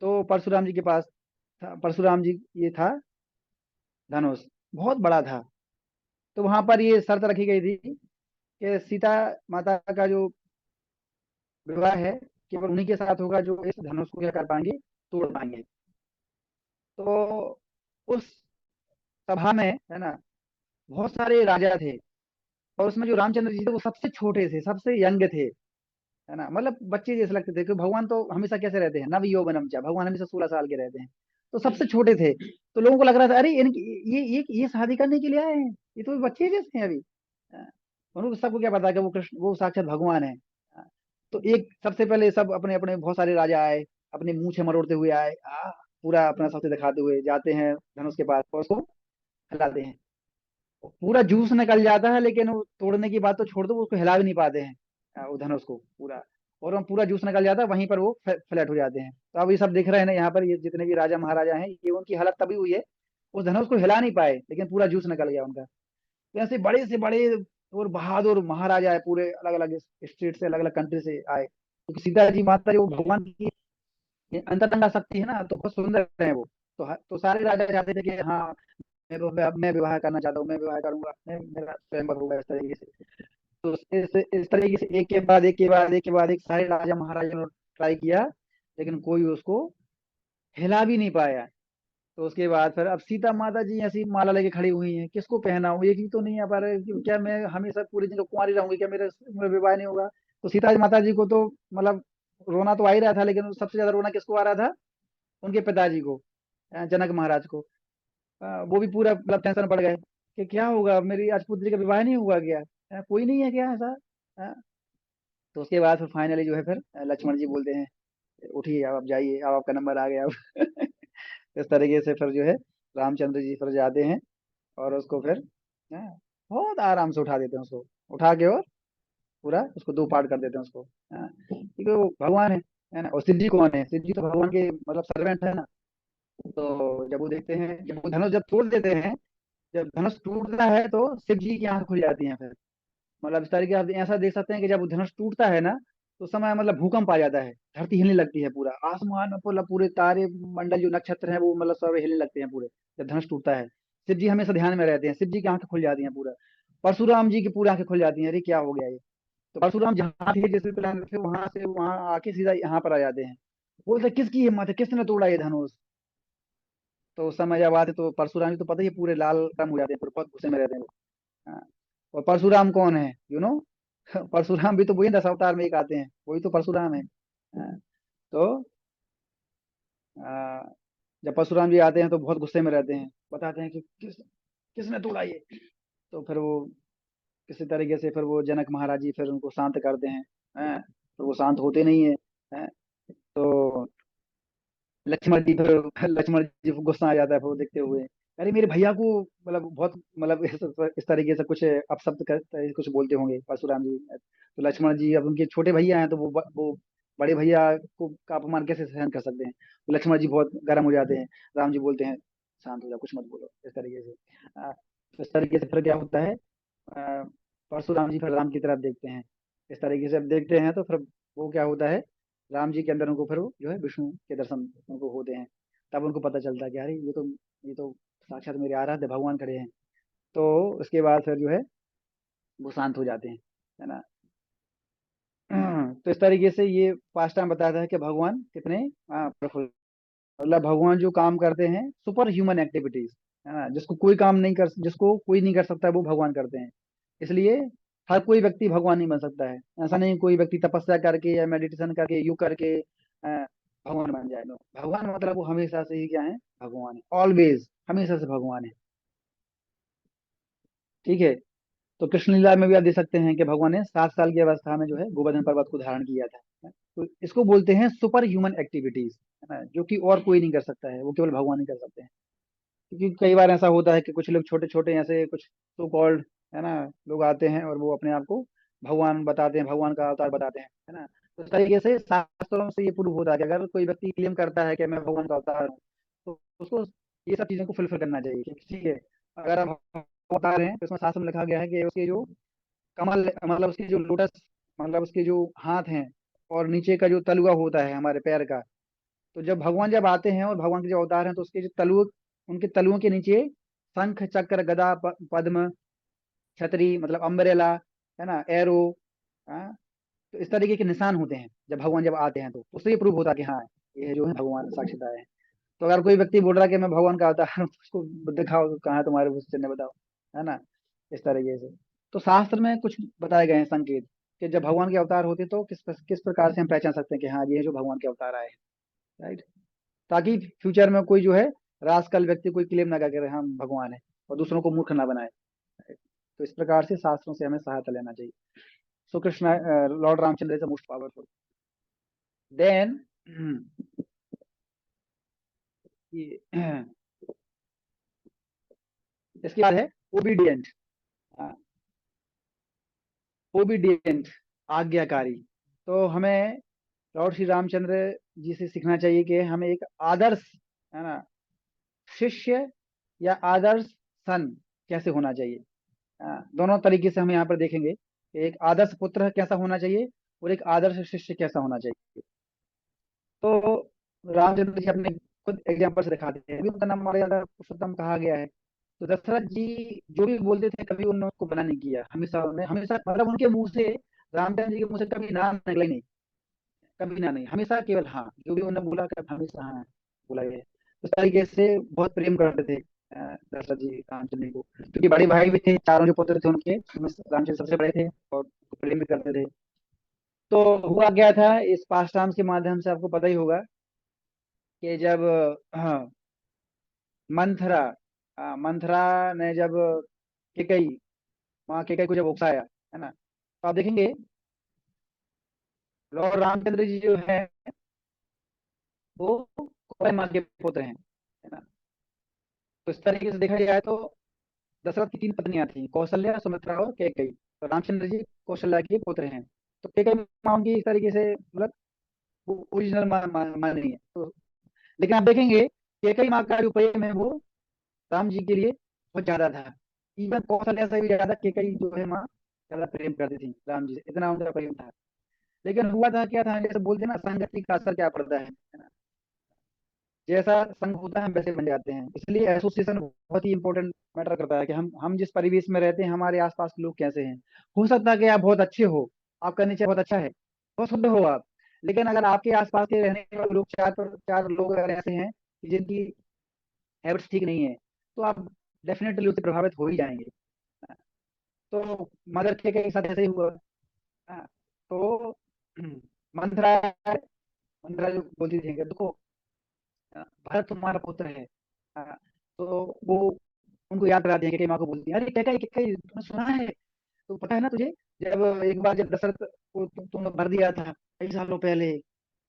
तो परशुराम जी के पास था, परशुराम जी ये था धनुष, बहुत बड़ा था। तो वहां पर ये शर्त रखी गई थी कि सीता माता का जो विवाह है केवल उन्हीं के साथ होगा जो इस धनुष को क्या कर पाएंगे, तोड़ पाएंगे। तो उस सभा में, है ना, बहुत सारे राजा थे, और उसमें जो रामचंद्र जी थे वो सबसे छोटे थे, सबसे यंग थे, है ना, मतलब बच्चे जैसे लगते थे, क्योंकि भगवान तो हमेशा कैसे रहते हैं, नव यौवनम चा, भगवान हमेशा 16 साल के रहते हैं। तो सबसे छोटे थे। तो लोगों को लग रहा था, अरे इनकी ये शादी करने के लिए आए हैं, ये तो बच्चे जैसे हैं अभी। हाँ, उनको सबको क्या पता कि वो कृष्ण, वो साक्षात भगवान है। हाँ, तो एक सबसे पहले सब अपने अपने बहुत सारे राजा आए, अपने मूछें मरोड़ते हुए आए, पूरा अपना सबसे दिखाते हुए जाते हैं धनुष के पास, और उसको हिलाते हैं। पूरा जूस निकल जाता है, लेकिन वो तोड़ने की बात तो छोड़ दो, वो उसको हिला भी नहीं पाते हैं, वो धनुष को पूरा। और वो पूरा जूस निकल जाता है, वहीं पर वो फ्लैट हो जाते हैं। तो अब ये सब दिख रहे हैं ना यहाँ पर, ये जितने भी राजा महाराजा हैं, ये उनकी हालत तभी हुई है, उस धनुष को हिला नहीं पाए, लेकिन पूरा जूस निकल गया उनका। तो ऐसे बड़े से बड़े और बहादुर महाराजा है, पूरे अलग अलग स्टेट से, अलग अलग कंट्री से आए, क्योंकि सीता जी माता जो भगवान की अंतरंगा शक्ति है ना, तो बहुत सुंदर है वो। तो सारे राजा चाहते थे कि हाँ, मैं विवाह करना चाहता हूँ, मैं विवाह करूंगा, मेरा स्वयंवर होगा, इस तरीके से। तो इस तरीके से एक के बाद एक के बाद एक के बाद एक सारे राजा महाराजा ने ट्राई किया, लेकिन कोई उसको हिला भी नहीं पाया। तो उसके बाद फिर अब सीता माता जी ऐसी माला लेके खड़ी हुई हैं, किसको पहनाऊं, एक ही तो नहीं आ पा रहा है क्या मैं हमेशा पूरी जिंदगी कुंवारी रहूंगी क्या, मेरा विवाह नहीं होगा। तो सीता माता जी को तो मतलब रोना तो आ ही रहा था, लेकिन सबसे ज्यादा रोना किसको आ रहा था, उनके पिताजी को, जनक महाराज को। वो भी पूरा मतलब टेंशन पड़ गए कि क्या होगा, मेरी आज पुत्री का विवाह नहीं हुआ क्या, कोई नहीं है क्या ऐसा। अ, तो उसके बाद फिर फाइनली जो है फिर लक्ष्मण जी बोलते हैं, उठिए अब आप जाइए, अब आपका नंबर आ गया अब। इस तरीके से फिर जो है रामचंद्र जी फिर जाते हैं, और उसको फिर अ, बहुत आराम से उठा देते हैं उसको, उठा के और पूरा उसको दो पार्ट कर देते हैं उसको। क्योंकि वो भगवान है ना। और शिव जी कौन है, शिव जी तो भगवान के मतलब सर्वेंट है ना। तो जब वो देखते हैं, जब वो धनुष जब तोड़ देते हैं, जब धनुष टूटता है, तो शिव जी की आंख खुल जाती है फिर। मतलब इस तरीके आप ऐसा देख सकते हैं कि जब वो धनुष टूटता है ना, तो उस समय मतलब भूकंप आ जाता है, धरती हिलने लगती है, पूरा आसमान में पूरा पूरे तारे मंडल जो नक्षत्र हैं वो मतलब सब हिलने लगते हैं पूरे, जब धनुष टूटता है। शिव जी हमेशा ध्यान में रहते हैं, शिव जी की आंखें खुल जाती हैं पूरा। परशुराम जी की पूरी आंखें खुल जाती हैं, अरे क्या हो गया ये। तो परशुराम जहाँ थे, जिस प्लान थे, वहां से वहां आके सीधा यहाँ पर आ जाते हैं। बोलते किसकी हिम्मत है, किसने तोड़ा ये धनुष। तो उस समय जब आते तो परशुराम जी तो पता ही है, पूरे लाल रंग हो जाते हैं, पूरे बहुत गुस्से में रहते हैं वो। हाँ। और परशुराम कौन है, परशुराम भी तो वही 10 अवतार में एक आते हैं, वही तो परशुराम है। हाँ, तो आ, जब परशुराम जी आते हैं तो बहुत गुस्से में रहते हैं, बताते हैं कि किसने तोड़ा ये। तो फिर वो किसी तरीके से फिर वो जनक महाराज जी फिर उनको शांत करते हैं। हैं, तो वो शांत होते नहीं है। हैं, तो लक्ष्मण जी फिर लक्ष्मण जी को गुस्सा आ जाता है फिर वो देखते हुए, अरे मेरे भैया को मतलब बहुत मतलब इस तरीके से कुछ अपशब्द कर कुछ बोलते होंगे परशुराम जी। तो लक्ष्मण जी अब उनके छोटे भैया हैं, तो वो बड़े भैया को का अपमान कैसे सहन कर सकते हैं। तो लक्ष्मण जी बहुत गर्म हो जाते हैं। राम जी बोलते हैं, शांत हो जाओ, कुछ मत बोलो, इस तरीके से। तो इस तरीके से फिर क्या होता है, अ, परशुराम जी फिर राम की तरफ देखते हैं। इस तरीके से अब देखते हैं तो फिर वो क्या होता है, राम जी के अंदर उनको फिर वो जो है विष्णु के दर्शन उनको होते हैं। तब उनको पता चलता है कि अरे ये तो साक्षात मेरे आराध्य भगवान खड़े हैं। तो उसके बाद फिर जो है वो शांत हो जाते हैं, है ना। तो इस तरीके से ये पास्ट टाइम बताता है कि भगवान कितने पावरफुल, मतलब भगवान जो काम करते हैं सुपर ह्यूमन एक्टिविटीज, है ना, जिसको कोई नहीं कर सकता वो भगवान करते हैं। इसलिए हर कोई व्यक्ति भगवान नहीं बन सकता है। ऐसा नहीं कोई व्यक्ति तपस्या करके या मेडिटेशन करके योग करके भगवान बन जाए। नो, भगवान मतलब वो हमेशा से ही क्या है, भगवान है, ऑलवेज, हमेशा से भगवान है। ठीक है। तो कृष्ण लीला में भी आप देख सकते हैं कि भगवान ने 7 साल की अवस्था में जो है गोवर्धन पर्वत को धारण किया था। तो इसको बोलते हैं सुपर ह्यूमन एक्टिविटीज, है ना, जो कि और कोई नहीं कर सकता है, वो केवल भगवान ही कर सकते हैं। क्योंकि कई बार ऐसा होता है कि कुछ लोग छोटे छोटे ऐसे कुछ सो कॉल्ड, है ना, लोग आते हैं और वो अपने आप को भगवान बताते हैं, भगवान का अवतार बताते हैं, है ना। तो इस तरीके से शास्त्रों से ये प्रूव होता है कि अगर कोई व्यक्ति क्लेम करता है कि मैं भगवान का अवतार हूँ, तो उसको ये सब चीजों को फुलफिल करना चाहिए कि ठीक है, अगर आप अवतार हैं तो इसमें शास्त्र में लिखा गया है कि उसके जो कमल, मतलब उसकी जो लोटस, मतलब उसके जो हाथ हैं और नीचे का जो तलुआ होता है हमारे पैर का, तो जब भगवान जब आते हैं और भगवान के जो अवतार हैं तो उसके जो तलु, उनके तलुओं के नीचे शंख चक्र गदा पद्म छतरी मतलब अम्ब्रेला, है ना, एरो, हाँ, तो इस तरीके के निशान होते हैं जब भगवान जब आते हैं, तो उससे ये प्रूव होता है कि हाँ, ये जो है भगवान साक्षात आए हैं। तो अगर कोई व्यक्ति बोल रहा है कि मैं भगवान का अवतार हूँ, तो उसको दिखाओ कहाँ है तुम्हारे उस चिन्ह बताओ, है ना, इस तरीके से। तो शास्त्र में कुछ बताए गए हैं संकेत कि जब भगवान के अवतार होते हैं तो किस प्रकार से हम पहचान सकते हैं कि हाँ, ये जो भगवान के अवतार आए हैं, राइट। ताकि फ्यूचर में कोई जो है रास्कल व्यक्ति कोई क्लेम ना करके हम भगवान है और दूसरों को मूर्ख ना बनाए। तो इस प्रकार से शास्त्रों से हमें सहायता लेना चाहिए। So Krishna, lord Ramachandra is the most powerful. Then इसके बाद है ओबीडियंट। ओबीडियंट, आज्ञाकारी। तो हमें लॉर्ड श्री रामचंद्र जी से सीखना चाहिए कि हमें एक आदर्श, है ना, शिष्य या आदर्श सन कैसे होना चाहिए। दोनों तरीके से हम यहाँ पर देखेंगे कि एक आदर्श पुत्र कैसा होना चाहिए और एक आदर्श शिष्य कैसा होना चाहिए। तो रामचंद्र जी अपने खुद एग्जाम्पल से दिखाते हैं, अभी उनका नाम मर्यादा पुरुषोत्तम कहा गया है। तो दशरथ जी जो भी बोलते थे कभी उन्होंने उसको मना नहीं किया, हमेशा उन्हें, हमेशा मतलब उनके मुंह से, रामचंद्र जी के मुंह से कभी ना निकला ही नहीं, कभी ना नहीं, हमेशा केवल हाँ, जो भी उन्होंने बोला कर हमेशा हाँ बोला गया। उस तरीके से बहुत प्रेम करते थे दशरथ जी रामचंद्र जी को, क्योंकि बड़े भाई भी थे, चारों जो पुत्र थे उनके उनमें से रामचंद्र सबसे बड़े थे और प्रेम भी करते थे। तो हुआ क्या था, इस पास्टाम्स के माध्यम से आपको पता ही होगा कि जब हाँ, मंथरा, मंथरा ने जब केकई, वहाँ केकई को जब उकसाया, है ना, तो आप देखेंगे लॉर्ड रामचंद्र जी जो है वो कौन माँ के पुत्र हैं, है ना। तो इस तरीके से देखा जाए तो दशरथ की 3 पत्नियां थी, कौशल्या, सुमित्रा और कैकेयी। तो रामचंद्र जी कौशल्या के पुत्र हैं। तो कैकेयी माँ उनकी इस तरीके से मतलब ओरिजिनल माँ नहीं है। तो लेकिन आप देखेंगे कैकेयी माँ का जो प्रेम है वो राम जी के लिए बहुत ज्यादा था। इवन कौशल्या से भी ज्यादा कैकेयी जो है माँ ज्यादा प्रेम करती थी राम जी से, इतना उनका प्रेम था। लेकिन हुआ था क्या था, जैसे बोलते हैं ना, संगति का असर क्या पड़ता है ना, जैसा संग होता है हम वैसे बन जाते हैं। इसलिए एसोसिएशन बहुत ही इंपॉर्टेंट मैटर करता है कि हम जिस परिवेश में रहते हैं हमारे आसपास के लोग कैसे हैं। हो सकता है कि आप बहुत अच्छे हो, आपका नेचर बहुत अच्छा है, बहुत शुद्ध हो आप, लेकिन अगर आपके आसपास के रहने वाले लोग चार पर चार लोग अगर ऐसे हैं कि जिनकी हैबिट्स ठीक नहीं है, तो आप डेफिनेटली उससे प्रभावित हो ही जाएंगे। तो मदर के साथ ऐसे ही हुआ। हाँ, तो मंथरा, मंथरा जो बोलती थी कि देखो, भरत तुम्हारा पुत्र है। हाँ, तो वो उनको याद कराती है, कि माँ को बोलती है, अरे क्या क्या तुमने सुना है, तो पता है ना तुझे, जब एक बार जब दशरथ को तुम लोग भर दिया था कई सालों पहले,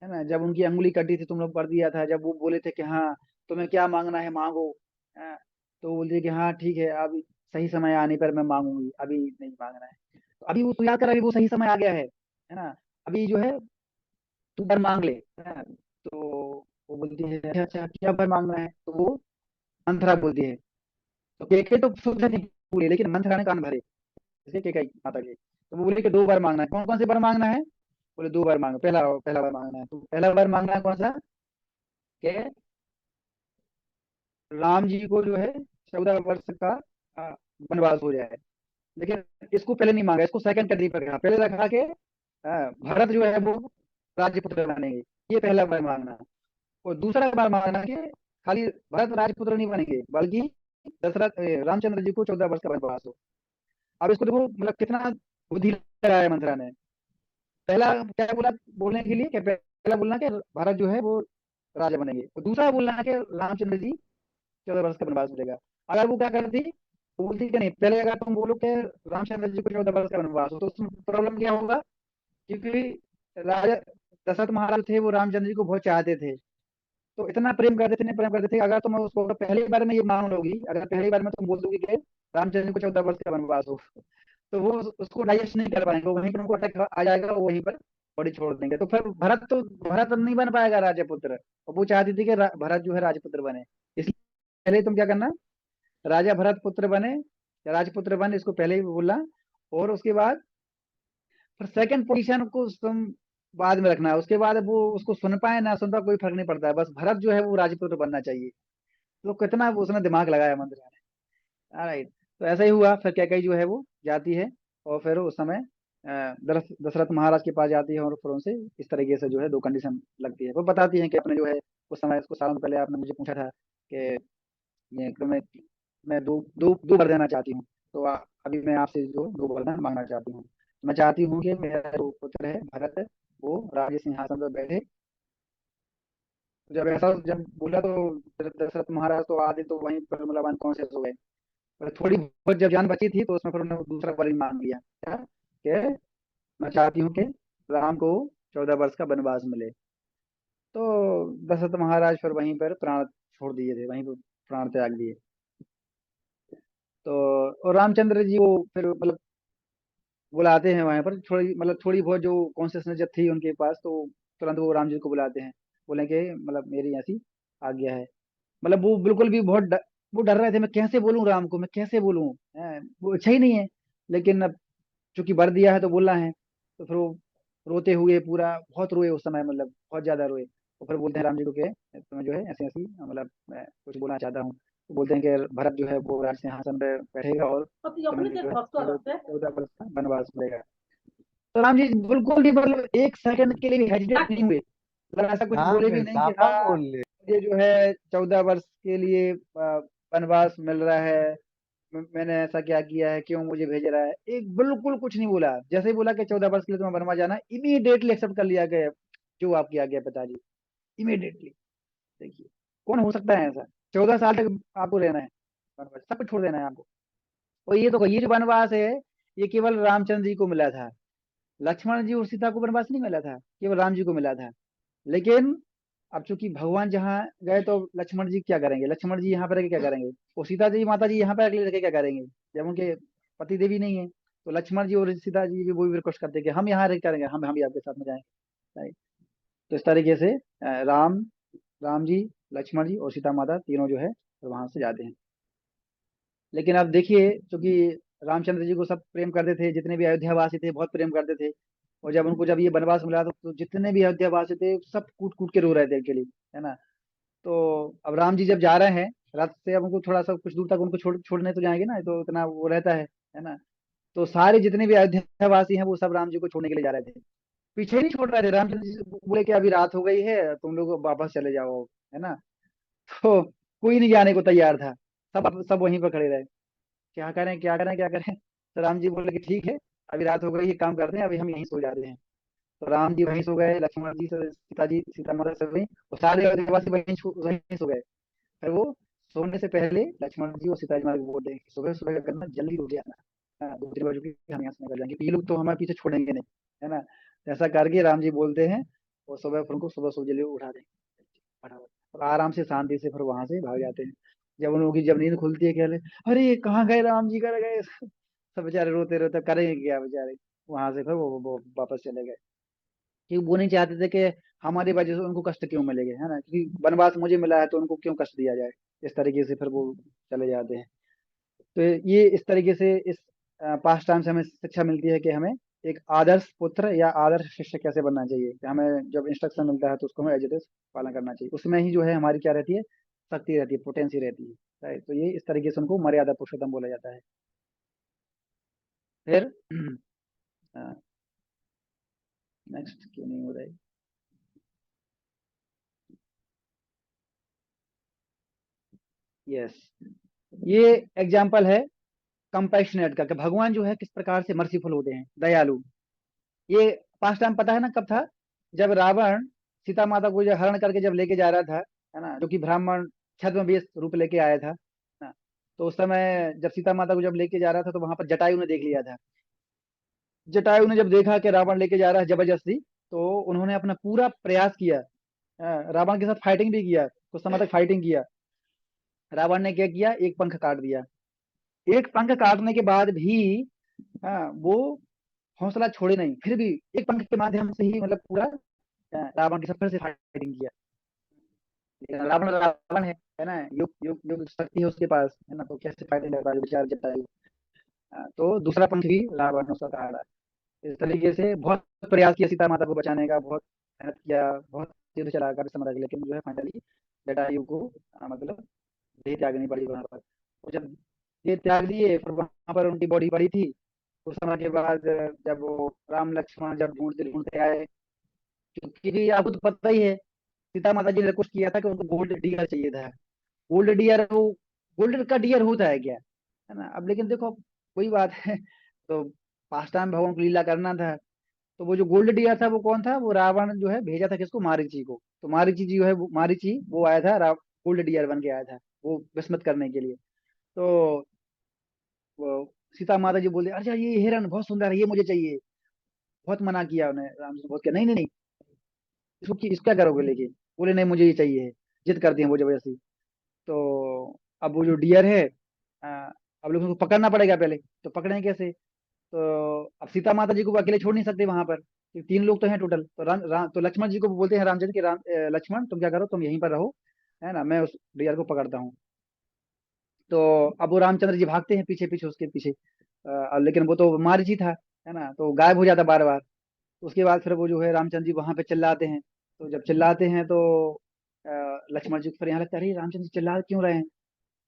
है ना, जब उनकी अंगुली कटी थी तुम लोग भर दिया था, जब वो बोले थे कि हाँ तुम्हें क्या मांगना है मांगो। हाँ, तो बोलती है कि हाँ ठीक है, अभी सही समय आने पर मैं मांगूंगी, अभी नहीं मांगना है। तो अभी वो, तू याद कर, अभी वो सही समय आ गया है ना, अभी जो है तू वर मांग ले, है ना। तो वो बोलती है अच्छा अच्छा क्या वर मांगना है, तो वो मंथरा बोलती है। तो केके तो सोचा नहीं पूरी, लेकिन मंथरा ने कान भरे, जैसे केके माता के। तो वो बोली कि 2 बार मांगना है, कौन कौन से बार मांगना है, बोले 2 बार मांगो, पहला पहला बार मांगना है, तो पहला बार मांगना है कौन सा, कि राम जी को जो है 14 वर्ष का आ, वनवास हो जाए। लेकिन इसको पहले नहीं मांगा, इसको सेकंड कैटेगरी पर रखा, पहले रखा के भरत जो है वो राजपुत्र बनेंगे, ये पहला बार मांगना। और दूसरा बार मांगना कि खाली भरत राजपुत्र नहीं बनेंगे, बल्कि दशरथ रामचंद्र जी को 14 वर्ष का वनवास हो। अब इसको देखो मतलब कितना बुद्धि लगाया मंत्रा ने। पहला क्या बोला बोलने के लिए, कि पहला बोलना कि भारत जो है वो राजा बनेंगे, और दूसरा बोलना है कि रामचंद्र जी 14 वर्ष का वनवास मिलेगा। अगर वो क्या करती, वो बोलती कि नहीं, पहले अगर तुम बोलो कि रामचंद्र जी को 14 वर्ष का वनवास हो, तो उसमें प्रॉब्लम क्या होगा, क्योंकि राजा दशरथ महाराज थे वो रामचंद्र जी को बहुत चाहते थे, तो इतना प्रेम करते थे, इतने प्रेम करते थे, अगर तुम उसको अगर पहली बार में ये मान लोगी, अगर पहली बार में तुम बोल दोगी कि रामचंद्र जी को 14 वर्ष का वनवास हो, तो वो उसको डाइजेस्ट नहीं कर पाएंगे, वहीं पर उनको अटैक आ जाएगा, वो वहीं पर बॉडी छोड़ देंगे, तो फिर भरत नहीं बन पाएगा राजपुत्र। और वो चाहती थी कि भरत जो है राजपुत्र बने, इसलिए पहले तुम क्या करना, राजा भरत पुत्र बने या राजपुत्र बने, इसको पहले ही बोला। और उसके बाद फिर सेकंड पोजीशन को तुम बाद में रखना है, उसके बाद वो उसको सुन पाए ना सुन पाए कोई फर्क नहीं पड़ता है, बस भरत जो है वो राजपुत्र बनना चाहिए। तो कितना वो उसने दिमाग लगाया मंत्रियों ने। राइट। तो ऐसा ही हुआ, फिर कैकई जो है वो जाती है, और फिर उस समय दशरथ महाराज के पास जाती है, और फिर उनसे इस तरीके से जो है दो कंडीशन लगती है, वो बताती है कि अपने जो है उस समय, इसको सालों पहले आपने मुझे पूछा था कि ये तो मैं दो दो दो वर देना चाहती हूँ, तो अभी मैं आपसे जो दो वरदान मांगना चाहती हूँ। मैं चाहती हूँ कि मेरा जो पुत्र है भरत, वो राज सिंहासन पर बैठे। जब ऐसा जब बोला तो दशरथ महाराज तो आधे तो वहीं पर मतलब अनकॉन्शियस हो गए, पर थोड़ी बहुत जब जान बची थी तो उसमें फिर उन्होंने दूसरा वर भी मांग लिया, क्या कि मैं चाहती हूँ कि राम को 14 वर्ष का वनवास मिले। तो दशरथ महाराज फिर वहीं पर प्राण छोड़ दिए थे, वहीं पर प्राण त्याग दिए। तो और रामचंद्र जी वो फिर मतलब बुलाते हैं वहां पर, थोड़ी मतलब थोड़ी बहुत जो कॉन्शियसनेस जब थी उनके पास, तो तुरंत वो राम जी को बुलाते हैं, बोले कि मतलब मेरी ऐसी आज्ञा है। मतलब वो बिल्कुल भी वो डर रहे थे, मैं कैसे बोलूं राम को, मैं कैसे बोलूं, वो अच्छा ही नहीं है, लेकिन अब चूंकि वर दिया है तो बोलना है। तो फिर वो रोते हुए पूरा बहुत रोए उस समय, मतलब बहुत ज्यादा रोए। तो फिर बोलते हैं राम जी को कि तुम्हें जो है ऐसी ऐसी मतलब मैं कुछ बोलना चाहता हूँ। तो बोलते हैं कि भरत जो है वो राज सिंहासन पे बैठेगा, और तुम्हें जो है 14 वर्ष का वनवास मिलेगा। तो राम जी बिल्कुल भी मतलब एक सेकंड के लिए भी हेजिटेट नहीं हुए, मतलब ऐसा कुछ हाँ बोले भी फिर नहीं कि साफा हाँ बोल ले। ये जो है 14 वर्ष के लिए वनवास मिल रहा है, मैंने ऐसा क्या किया है, क्यों मुझे भेज रहा है, एक बिल्कुल कुछ नहीं बोला। जैसे ही बोला कि 14 वर्ष के लिए तुम्हें वनवास जाना, इमीडिएटली एक्सेप्ट कर लिया गया, जो आपकी आज्ञा है पिताजी, इमीडिएटली। देखिए कौन हो सकता है ऐसा, 14 साल तक आपको रहना है, वनवास सब कुछ छोड़ देना है आपको। और ये तो ये जो वनवास है, ये केवल रामचंद्र जी को मिला था, लक्ष्मण जी और सीता को वनवास नहीं मिला था, केवल राम जी को मिला था। लेकिन अब चूंकि भगवान जहाँ गए तो लक्ष्मण जी क्या करेंगे, लक्ष्मण जी यहाँ पर रह के क्या करेंगे, और सीता जी माता जी यहाँ पर अकेले रह के क्या करेंगे, जब उनके पति देवी नहीं है। तो लक्ष्मण जी और सीता जी भी वो भी रिक्वेस्ट करते हैं कि हम यहाँ रह के करेंगे, हम भी आपके साथ में जाएं। Right? तो इस तरीके से राम जी, लक्ष्मण जी और सीता माता तीनों जो है वहां से जाते हैं। लेकिन अब देखिए, चूंकि रामचंद्र जी को सब प्रेम करते थे, जितने भी अयोध्यावासी थे बहुत प्रेम करते थे, और जब उनको जब ये वनवास मिला तो जितने भी अयोध्यावासी थे सब कूट कूट के रो रहे थे एक्चुअली, है ना। तो अब राम जी जब जा रहे हैं रथ से, अब उनको थोड़ा सा कुछ दूर तक उनको छोड़ने तो जाएंगे ना, तो इतना वो रहता है ना। तो सारे जितने भी अयोध्यावासी हैं वो सब राम जी को छोड़ने के लिए जा रहे थे, पीछे नहीं छोड़ रहे थे। रामचंद्र जी बोले कि अभी रात हो गई है, तुम लोग वापस चले जाओ, है ना। तो कोई नहीं जाने को तैयार था, सब सब वहीं पर खड़े रहे, क्या करें क्या करें क्या करें। तो राम जी बोले कि ठीक है, अभी रात हो गई, एक काम करते हैं, अभी हम यहीं सो जाते हैं। तो राम जी वहीं सो गए, लक्ष्मण जी सीता जी सीता माता सब वहीं, और सारे अयोध्यावासी वहीं सो गए। फिर वो सोने से पहले लक्ष्मण जी और सीता जी माता को बोलते हैं कि सुबह सुबह क्या करना, जल्दी उठ जाना, हाँ, 2-3 बजे उठ के हम यहाँ से निकल जाएंगे, क्योंकि ये लोग तो हमारे पीछे छोड़ेंगे नहीं, है ना। तो ऐसा करके राम जी बोलते हैं, और सुबह फिर उनको सुबह सुबह जल्दी उठा देंगे फटाफट, और आराम से शांति से फिर वहां से भाग जाते हैं। जब उन लोगों की जब नींद खुलती है, कहले अरे कहाँ गए राम जी, कर गए। सब बेचारे रोते रोते करेंगे क्या बेचारे, वहां से फिर वो वापस चले गए, क्योंकि वो नहीं चाहते थे कि हमारी वजह से उनको कष्ट क्यों मिलेगा, है ना, क्योंकि वनवास मुझे मिला है तो उनको क्यों कष्ट दिया जाए। इस तरीके से फिर वो चले जाते हैं। तो ये इस तरीके से इस पास टाइम से हमें शिक्षा मिलती है कि हमें एक आदर्श पुत्र या आदर्श शिष्य कैसे बनना चाहिए, कि हमें जब इंस्ट्रक्शन मिलता है तो उसको हमें एज इट इज पालन करना चाहिए, उसमें ही जो है हमारी क्या रहती है, शक्ति रहती है, पोटेंसी रहती है। राइट। तो ये इस तरीके से उनको मर्यादा पुरुषोत्तम बोला जाता है। फिर नेक्स्ट क्यों नहीं हो रहा है, यस, ये एग्जाम्पल है कंपैशनेट का, कि भगवान जो है किस प्रकार से मर्सीफुल होते हैं, दयालु। ये पास्ट टाइम पता है ना कब था? जब रावण सीता माता को जो हरण करके जब लेके जा रहा था, है ना, जो कि ब्राह्मण छद्म वेश रूप लेके आया था ना, तो उस समय जब सीता माता को जब लेके जा रहा था तो वहां पर जटायु ने देख लिया था। जटायु ने जब देखा कि रावण लेके जा रहा है जबरदस्ती, तो उन्होंने अपना पूरा प्रयास किया, रावण के साथ फाइटिंग भी किया, कुछ समय तक फाइटिंग किया। रावण ने क्या किया, एक पंख काट दिया। एक पंख काटने के बाद भी वो हौसला छोड़े नहीं, फिर भी एक पंख के माध्यम से ही मतलब पूरा रावण के साथ फिर से फाइटिंग किया। लेकिन रावण रावण है ना, युग युग युग शक्ति है उसके पास, है ना, तो कैसे फाइटिंग कर पाएगा बेचारा जटायु। तो दूसरा पंख भी रावण ने उसका काटा। इस तरीके से बहुत प्रयास किया सीता माता को बचाने का, बहुत मेहनत किया, बहुत युद्ध चला काफी समय तक, लेकिन जो है फाइनली जटायु को मतलब देह त्यागनी पड़ी वहां पर। और जब देह त्याग दिए, फिर वहां पर उनकी बॉडी पड़ी थी। कुछ समय के बाद जब वो राम लक्ष्मण जब ढूंढते ढूंढते आए, क्योंकि आपको तो पता ही है, सीता माता जी ने रिक्वेस्ट किया था कि उनको गोल्ड डियर चाहिए था। गोल्ड डियर, वो गोल्ड का डियर होता है क्या, है ना? अब लेकिन देखो, कोई बात है, तो पास टाइम भगवान को लीला करना था। तो वो जो गोल्ड डियर था वो कौन था? वो रावण जो है भेजा था किसको? मारीची को। तो मारीची जी जो है मारीची वो आया था, गोल्ड डियर बन के आया था, वो विस्मत करने के लिए। तो वो सीता माता जी बोले, अच्छा ये हिरन बहुत सुंदर है, ये मुझे चाहिए। बहुत मना किया उन्हें, राम जी ने बहुत किया, नहीं नहीं नहीं, इसको क्या करोगे लेके? बोले नहीं मुझे ये चाहिए। जिद करती हैं वो जबरदस्ती। तो अब वो जो डियर है, अब लोग उसको पकड़ना पड़ेगा पहले। तो पकड़ें कैसे? तो अब सीता माता जी को वो अकेले छोड़ नहीं सकते वहां पर, क्योंकि तीन लोग तो हैं टोटल। तो तो लक्ष्मण जी को बोलते हैं रामचंद्र के, लक्ष्मण तुम क्या करो, तुम यहीं पर रहो, है ना, मैं उस डियर को पकड़ता हूँ। तो अब वो रामचंद्र जी भागते हैं पीछे पीछे उसके पीछे, लेकिन वो तो मारीची था, है ना, तो गायब हो जाता बार बार। उसके बाद फिर वो जो है रामचंद्र जी वहां पे चिल्लाते हैं। तो जब चिल्लाते हैं तो लक्ष्मण जी को फिर यहाँ लगता है, अरे रामचंद्र जी चिल्ला क्यों रहे हैं?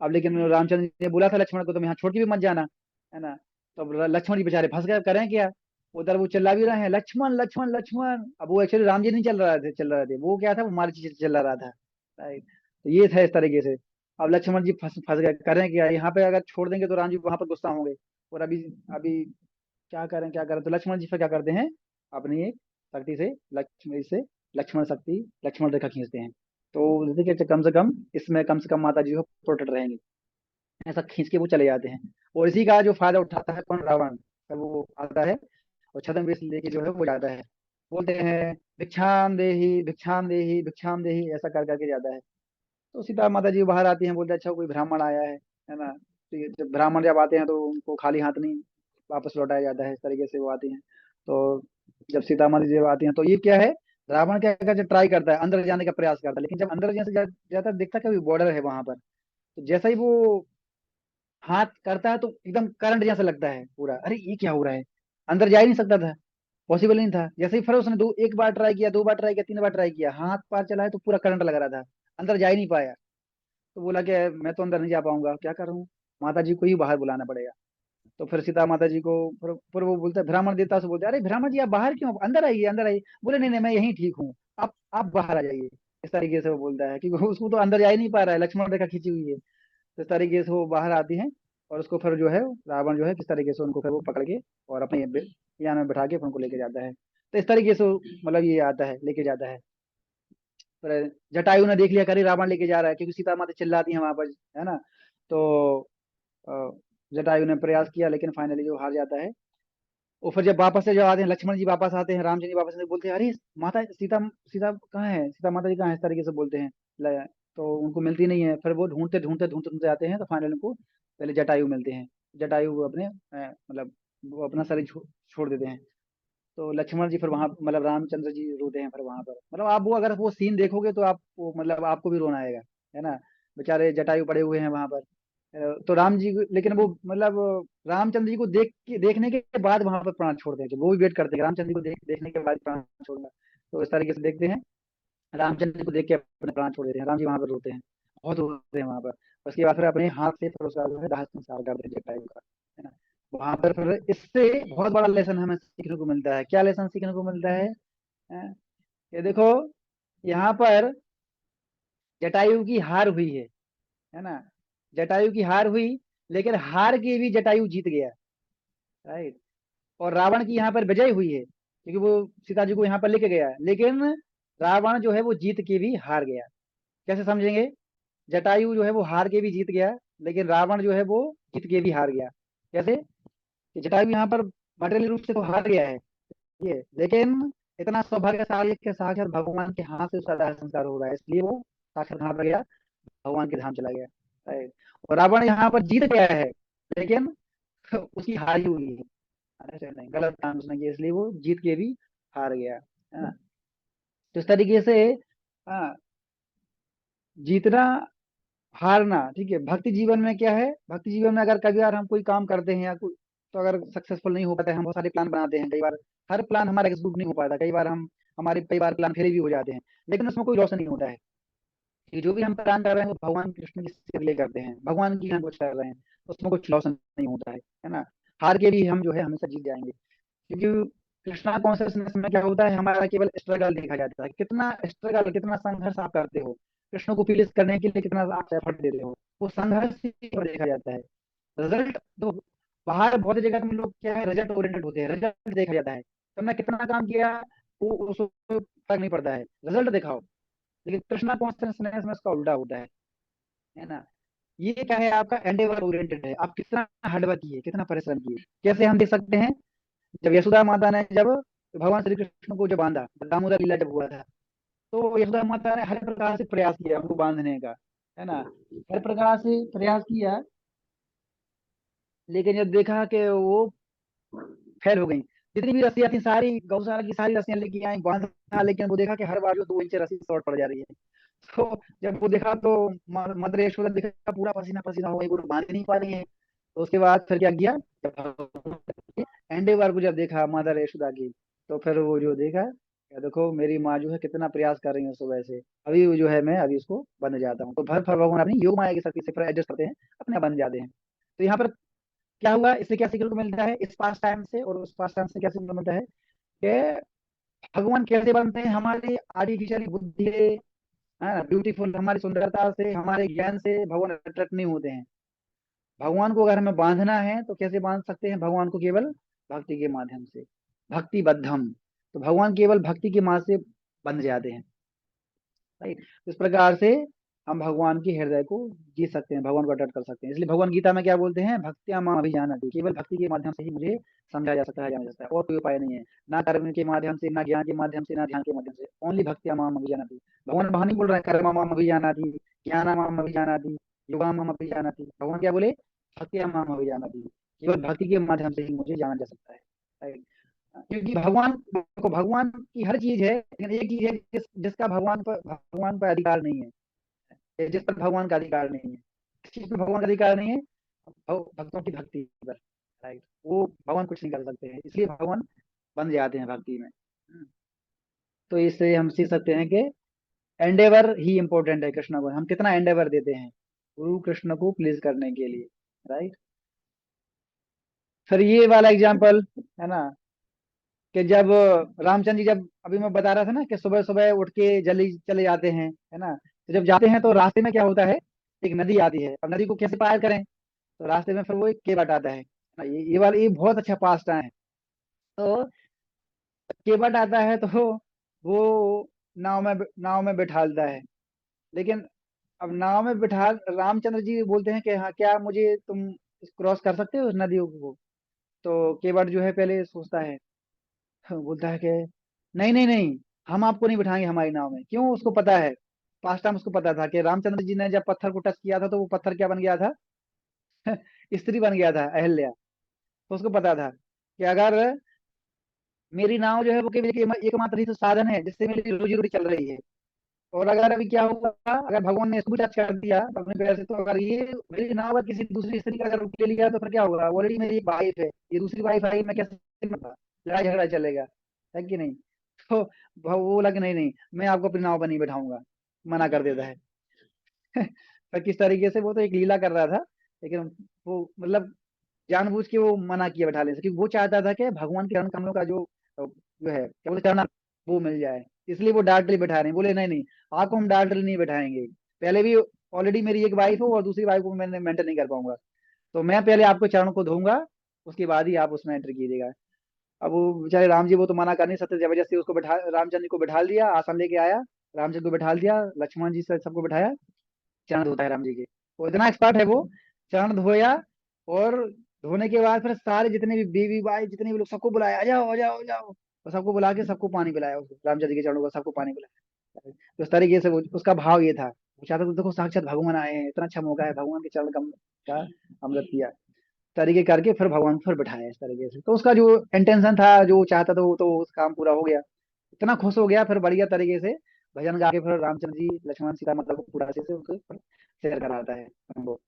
अब लेकिन रामचंद्र जी ने बोला था लक्ष्मण को, तुम यहाँ छोड़ के भी मत जाना, है ना। तो अब लक्ष्मण जी बेचारे फंस गए, करें क्या? उधर वो चिल्ला भी रहे हैं, लक्ष्मण लक्ष्मण लक्ष्मण। अब वो एक्चुअली राम जी नहीं चल रहे थे, वो क्या था, वो मार्च चल रहा था, राइट। तो ये था इस तरीके से। अब लक्ष्मण जी फंस फंस गए, करें क्या? यहाँ पे अगर छोड़ देंगे तो राम जी वहां पर गुस्सा होंगे। और अभी अभी क्या करें? तो लक्ष्मण जी फिर क्या करते हैं, अपनी एक शक्ति से लक्ष्मण शक्ति, लक्ष्मण रेखा खींचते हैं। तो देखिए कम से कम माता जी हो प्रोटेक्ट रहेंगे, ऐसा खींच के वो चले जाते हैं। और इसी का जो फायदा उठाता है कौन? रावण। तब वो आता है और छद्म वेश लेके जो है वो जाता है, बोलते हैं भिक्षाम देही भिक्षाम देही, ऐसा कर करके जाता है। तो सीता माता जी बाहर आती हैं, बोलते हैं अच्छा कोई ब्राह्मण आया है ना। तो ये जब ब्राह्मण जब आते हैं तो उनको खाली हाथ नहीं वापस लौटाया जाता है, इस तरीके से वो आती हैं। तो जब सीता माता जी जब आती हैं तो ये क्या है, रावण क्या करता है, ट्राई करता है, अंदर जाने का प्रयास करता है, लेकिन जब अंदर जैसे जाता है, देखता है कि बॉर्डर है वहां पर। तो जैसा ही वो हाथ करता है तो एकदम करंट जैसा लगता है पूरा, अरे ये क्या हो रहा है, अंदर जा ही नहीं सकता था, पॉसिबल नहीं था। जैसे ही फिर उसने एक बार ट्राई किया, दो बार ट्राई किया, तीन बार ट्राई किया, हाथ पार चला है तो पूरा करंट लग रहा था, अंदर जा ही नहीं पाया। तो बोला कि मैं तो अंदर नहीं जा पाऊंगा, क्या करूं, माता जी को ही बाहर बुलाना पड़ेगा। तो फिर सीता माता जी को फिर वो बोलते ब्राह्मण देवता से बोलते, अरे ब्राह्मण जी आप बाहर क्यों, अंदर आइए अंदर आइए। बोले नहीं नहीं मैं यहीं ठीक हूँ, आप बाहर आ जाइए। इस तरीके से वो बोलता है, क्योंकि उसको तो अंदर जा ही नहीं पा रहा है, लक्ष्मण रेखा खींची हुई है। तो इस तरीके से वो बाहर आती हैं। और उसको फिर जो है रावण जो है किस तरीके से उनको फिर वो पकड़ के और अपने यान में बैठा के फिर उनको लेके जाता है। तो इस तरीके से मतलब ये आता है, लेके जाता है। फिर जटायु ने देख लिया, करे रावण लेके जा रहा है, क्योंकि सीता माता चिल्लाती है वहां पर, है ना। तो अ, जटायु ने प्रयास किया, लेकिन फाइनली जो हार जाता है। और फिर जब वापस से जब आते हैं लक्ष्मण जी वापस आते हैं, राम जी वापस से बोलते हैं, अरे माता सीता सीता कहाँ है, सीता माता जी कहाँ है, इस तरीके से बोलते हैं। तो उनको मिलती नहीं है, फिर वो ढूंढते ढूंढते ढूंढते ढूंढते आते हैं, तो फाइनली उनको पहले जटायु मिलते हैं। जटायु वो अपने मतलब वो अपना शरीर छोड़ देते हैं। तो लक्ष्मण जी फिर वहां मतलब रामचंद्र जी रोते हैं फिर वहां पर, मतलब आप वो अगर वो सीन देखोगे तो आप वो मतलब आपको भी रोना आएगा, है ना। बेचारे जटायु पड़े हुए हैं वहां पर। तो राम जी लेकिन वो मतलब रामचंद्र जी को देखने के बाद वहां पर प्राण छोड़ देंगे, वो भी वेट करते हैं रामचंद्र जी को देखने के बाद प्राण छोड़ना। तो इस तरीके से देखते हैं, रामचंद्र जी को देख के अपने प्राण छोड़ देते हैं, राम जी वहां पर रोते हैं, बहुत रोते हैं वहां पर। उसके बाद फिर अपने हाथ से फिर उसका जो है दाह संस्कार कर देते हैं जटायु का, है ना। वहां पर फिर इससे बहुत बड़ा लेसन हमें सीखने को मिलता है। क्या लेसन सीखने को मिलता है? अ, ये देखो, यहाँ पर जटायु की हार हुई है ना, जटायु की हार हुई। लेकिन हार के भी जटायु जीत गया, राइट। और रावण की यहाँ पर विजय हुई है, क्योंकि वो सीता जी को यहाँ पर लेके गया, लेकिन रावण जो है वो जीत के भी हार गया। कैसे समझेंगे? जटायु जो है वो हार के भी जीत गया, लेकिन रावण जो है वो जीत के भी हार गया। कैसे? कि जटायु यहाँ पर मटेरियल रूप से तो हार गया है, ये, लेकिन इतना सौभाग्यशाली है कि साक्षात भगवान के हाथ से उसका दाह संस्कार हो रहा है, इसलिए वो साक्षात कहाँ पर गया? भगवान के धाम चला गया, राइट। और रावण यहाँ पर जीत गया है, लेकिन उसकी हार हुई है, ऐसे नहीं, गलत काम उसने किया, इसलिए वो जीत के भी हार गया, है ना। तो इस तरीके से हाँ, जीतना हारना, ठीक है। भक्ति जीवन में क्या है? भक्ति जीवन में अगर कभी बार हम कोई काम करते हैं या कोई, तो अगर सक्सेसफुल नहीं हो पाता है, हम बहुत सारे प्लान बनाते हैं, कई बार हर प्लान हमारा एग्जीक्यूट नहीं हो पाता, कई बार हम हमारे कई बार प्लान फेल भी हो जाते हैं, लेकिन उसमें कोई लॉस नहीं होता है, कि जो भी हम प्लान कर रहे हैं वो भगवान कृष्ण की सेवा के लिए करते हैं, भगवान की हम कुछ कर रहे हैं, तो उसमें कुछ लॉस नहीं होता है ना। हार के भी हम जो है हमेशा जीत जाएंगे, क्योंकि कृष्णा कॉन्शियसनेस में क्या होता है, हमारा केवल स्ट्रगल देखा जाता है, कितना स्ट्रगल, कितना संघर्ष आप करते हो, कृष्ण को प्लीज करने के लिए कितना आप एफर्ट देते हो, वो संघर्ष ही पर देखा जाता है। रिजल्ट तो बाहर बहुत जगह में लोग क्या है, रिजल्ट ओरिएंटेड होते हैं, रिजल्ट देखा जाता है, तुमने कितना काम किया वो उसको फर्क नहीं पड़ता है, रिजल्ट दिखाओ। लेकिन कृष्णा कॉन्शियसनेस में उसका उल्टा होता है ना। ये क्या है, आपका एंडेवर ओरिएंटेड है, आप कितना हार्डवर्क किए, कितना परिश्रम किए। कैसे हम देख सकते हैं, जब यशोदा माता ने जब भगवान श्री कृष्ण को जब बांधा, दामोदर लीला जब हुआ था, तो यशोदा माता ने हर प्रकार से प्रयास किया उनको बांधने का, है ना, हर प्रकार से प्रयास किया, लेकिन जब देखा कि वो फेल हो गई, जितनी भी रस्सियां थी सारी गौशाला की सारी रस्सियां लेके आई बांधा, लेकिन वो देखा कि हर बार जो 2 इंच रस्सी शॉर्ट पड़ जा रही है। तो जब वो देखा तो मदर यशोदा देखा पूरा पसीना पसीना हो गई, वो बांध नहीं पा रही है। तो उसके बाद फिर क्या किया, जब एंडे बार को जब देखा मदर यशोदा की, तो फिर वो जो देखा, क्या देखो मेरी माँ जो है कितना प्रयास कर रही है सुबह से, अभी वो जो है मैं अभी उसको बन जाता हूँ, तो भर भर भगवान अपनी योग माया की शक्ति से फिर एडजस्ट करते हैं, अपने आप बन जाते हैं। तो यहाँ पर क्या हुआ, इससे क्या सीखने को मिलता है, इस पास टाइम से और उस पास टाइम से क्या सीखने को मिलता है कि भगवान कैसे बनते हैं, हमारी आर्टिफिशियल बुद्धि, हाँ ब्यूटीफुल, हमारी सुंदरता से, हमारे ज्ञान से भगवान अट्रैक्ट नहीं होते हैं। भगवान को अगर हमें बांधना है तो कैसे बांध सकते हैं भगवान को? केवल भक्ति के माध्यम से, भक्ति बद्धम। तो भगवान केवल भक्ति के माध्यम से बंध जाते हैं, राइट। इस प्रकार से हम भगवान के हृदय को जीत सकते हैं, भगवान को अटैच कर सकते हैं। इसलिए भगवान गीता में क्या बोलते हैं, भक्त्या माम अभिजानाति, केवल भक्ति के माध्यम से ही मुझे समझा जा सकता है, जाना जा सकता है, और कोई उपाय नहीं है, ना कर्म के माध्यम से, ना ज्ञान के माध्यम से, ना ध्यान के माध्यम से, ओनली भक्त्या माम अभिजानाति। भगवान वहां नहीं बोल रहे हैं कर्म माम अभिजानाति, ज्ञान माम अभिजानाति, योगा माम अभिजानाति, भगवान क्या बोले, भक्त्या माम अभिजानाति, केवल भक्ति के माध्यम से ही मुझे जाना जा सकता है, राइट। क्योंकि भगवान को, भगवान की हर चीज है, लेकिन एक चीज है जिसका भगवान पर अधिकार नहीं है, जिस पर भगवान का अधिकार नहीं है, किस चीज पर भगवान का अधिकार नहीं है, भक्तों की भक्ति पर, राइट। वो भगवान कुछ नहीं कर सकते हैं, इसलिए भगवान बन जाते हैं भक्ति में। तो इससे हम सीख सकते हैं कि एंडेवर ही इंपॉर्टेंट है, कृष्ण को हम कितना एंडेवर देते हैं गुरु कृष्ण को प्लीज करने के लिए, राइट। फिर ये वाला एग्जाम्पल है ना, कि जब रामचंद्र जी, जब अभी मैं बता रहा था ना कि सुबह सुबह उठ के जल्दी चले जाते हैं, है ना, तो जब जाते हैं तो रास्ते में क्या होता है, एक नदी आती है, अब नदी को कैसे पार करें, तो रास्ते में फिर वो एक केवट आता है ना, ये वाला ये बहुत अच्छा पास टाइम है। तो केवट आता है तो वो नाव में बिठालता है, लेकिन अब नाव में बिठा, रामचंद्र जी बोलते हैं कि हाँ क्या मुझे तुम क्रॉस कर सकते हो उस नदी को? तो केवट जो है पहले सोचता है, बोलता है कि नहीं नहीं नहीं, हम आपको नहीं बिठाएंगे हमारी नाव में। क्यों? उसको पता है, पास्ट टाइम उसको पता था कि रामचंद्र जी ने जब पत्थर को टच किया था तो वो पत्थर क्या बन गया था, स्त्री बन गया था, अहल्या। तो उसको पता था कि अगर मेरी नाव जो है वो केवल एकमात्र ही तो साधन है जिससे मेरी रोजी रोटी चल रही है, और अगर अभी क्या हुआ, अगर भगवान ने इसको भी टच कर दिया अपने पैर से, तो अगर ये मेरी नाव अगर किसी दूसरी स्त्री का अगर ले लिया तो फिर क्या होगा, ऑलरेडी मेरी एक वाइफ है, ये दूसरी वाइफ आई, मैं कैसे लड़ाई झगड़ा चलेगा, है कि नहीं। तो वो बोला कि नहीं नहीं, मैं आपको अपनी नाव पर नहीं बैठाऊंगा, मना कर देता है। तो किस तरीके से, वो तो एक लीला कर रहा था, लेकिन वो मतलब जानबूझ के वो मना किया बैठाने से, क्योंकि वो चाहता था कि भगवान के चरण कमलों का जो है क्या बोलते चरण, वो मिल जाए, इसलिए वो डायरेक्टली बैठा रहे हैं। बोले नहीं नहीं, आपको हम डायरेक्टली नहीं बैठाएंगे, पहले भी ऑलरेडी मेरी एक वाइफ हो और दूसरी वाइफ को मैंने मेंटेन नहीं कर पाऊंगा, तो मैं पहले आपको चरण को धोऊंगा, उसके बाद ही आप उसमें एंटर कीजिएगा। अब वो बेचारे राम जी वो तो मना कर नहीं सकते, जबरदस्ती उसको बैठा, रामचंद्र जी को बैठा दिया, आसन लेके आया, रामचंद्र को बैठा दिया, लक्ष्मण जी से सबको बैठाया, चरण धोता है राम जी के। वो इतना एक्सपर्ट है वो, चरण धोया, और धोने के बाद फिर सारे जितने भी बीवी भाई जितने भी लोग सबको बुलाया, आ जाओ आ जाओ आ जाओ, और सबको बुला के सबको पानी पिलाया, उसको रामचंद्र जी के चरणों को सबको पानी पिलाया। तो इस तरीके से उसका भाव ये था, वो चाहता था देखो साक्षात भगवान आए हैं, इतना अच्छा मौका है, भगवान के चरण का अमृत किया, तरीके करके फिर भगवान को फिर बिठाया इस तरीके से। तो उसका जो इंटेंशन था, जो वो चाहता था, वो तो उस काम पूरा हो गया। इतना खुश हो गया, फिर बढ़िया तरीके से भजन गा के फिर रामचंद्र जी लक्ष्मण सीता माता को पूरा अच्छे से उनको शेयर कराता है हमको।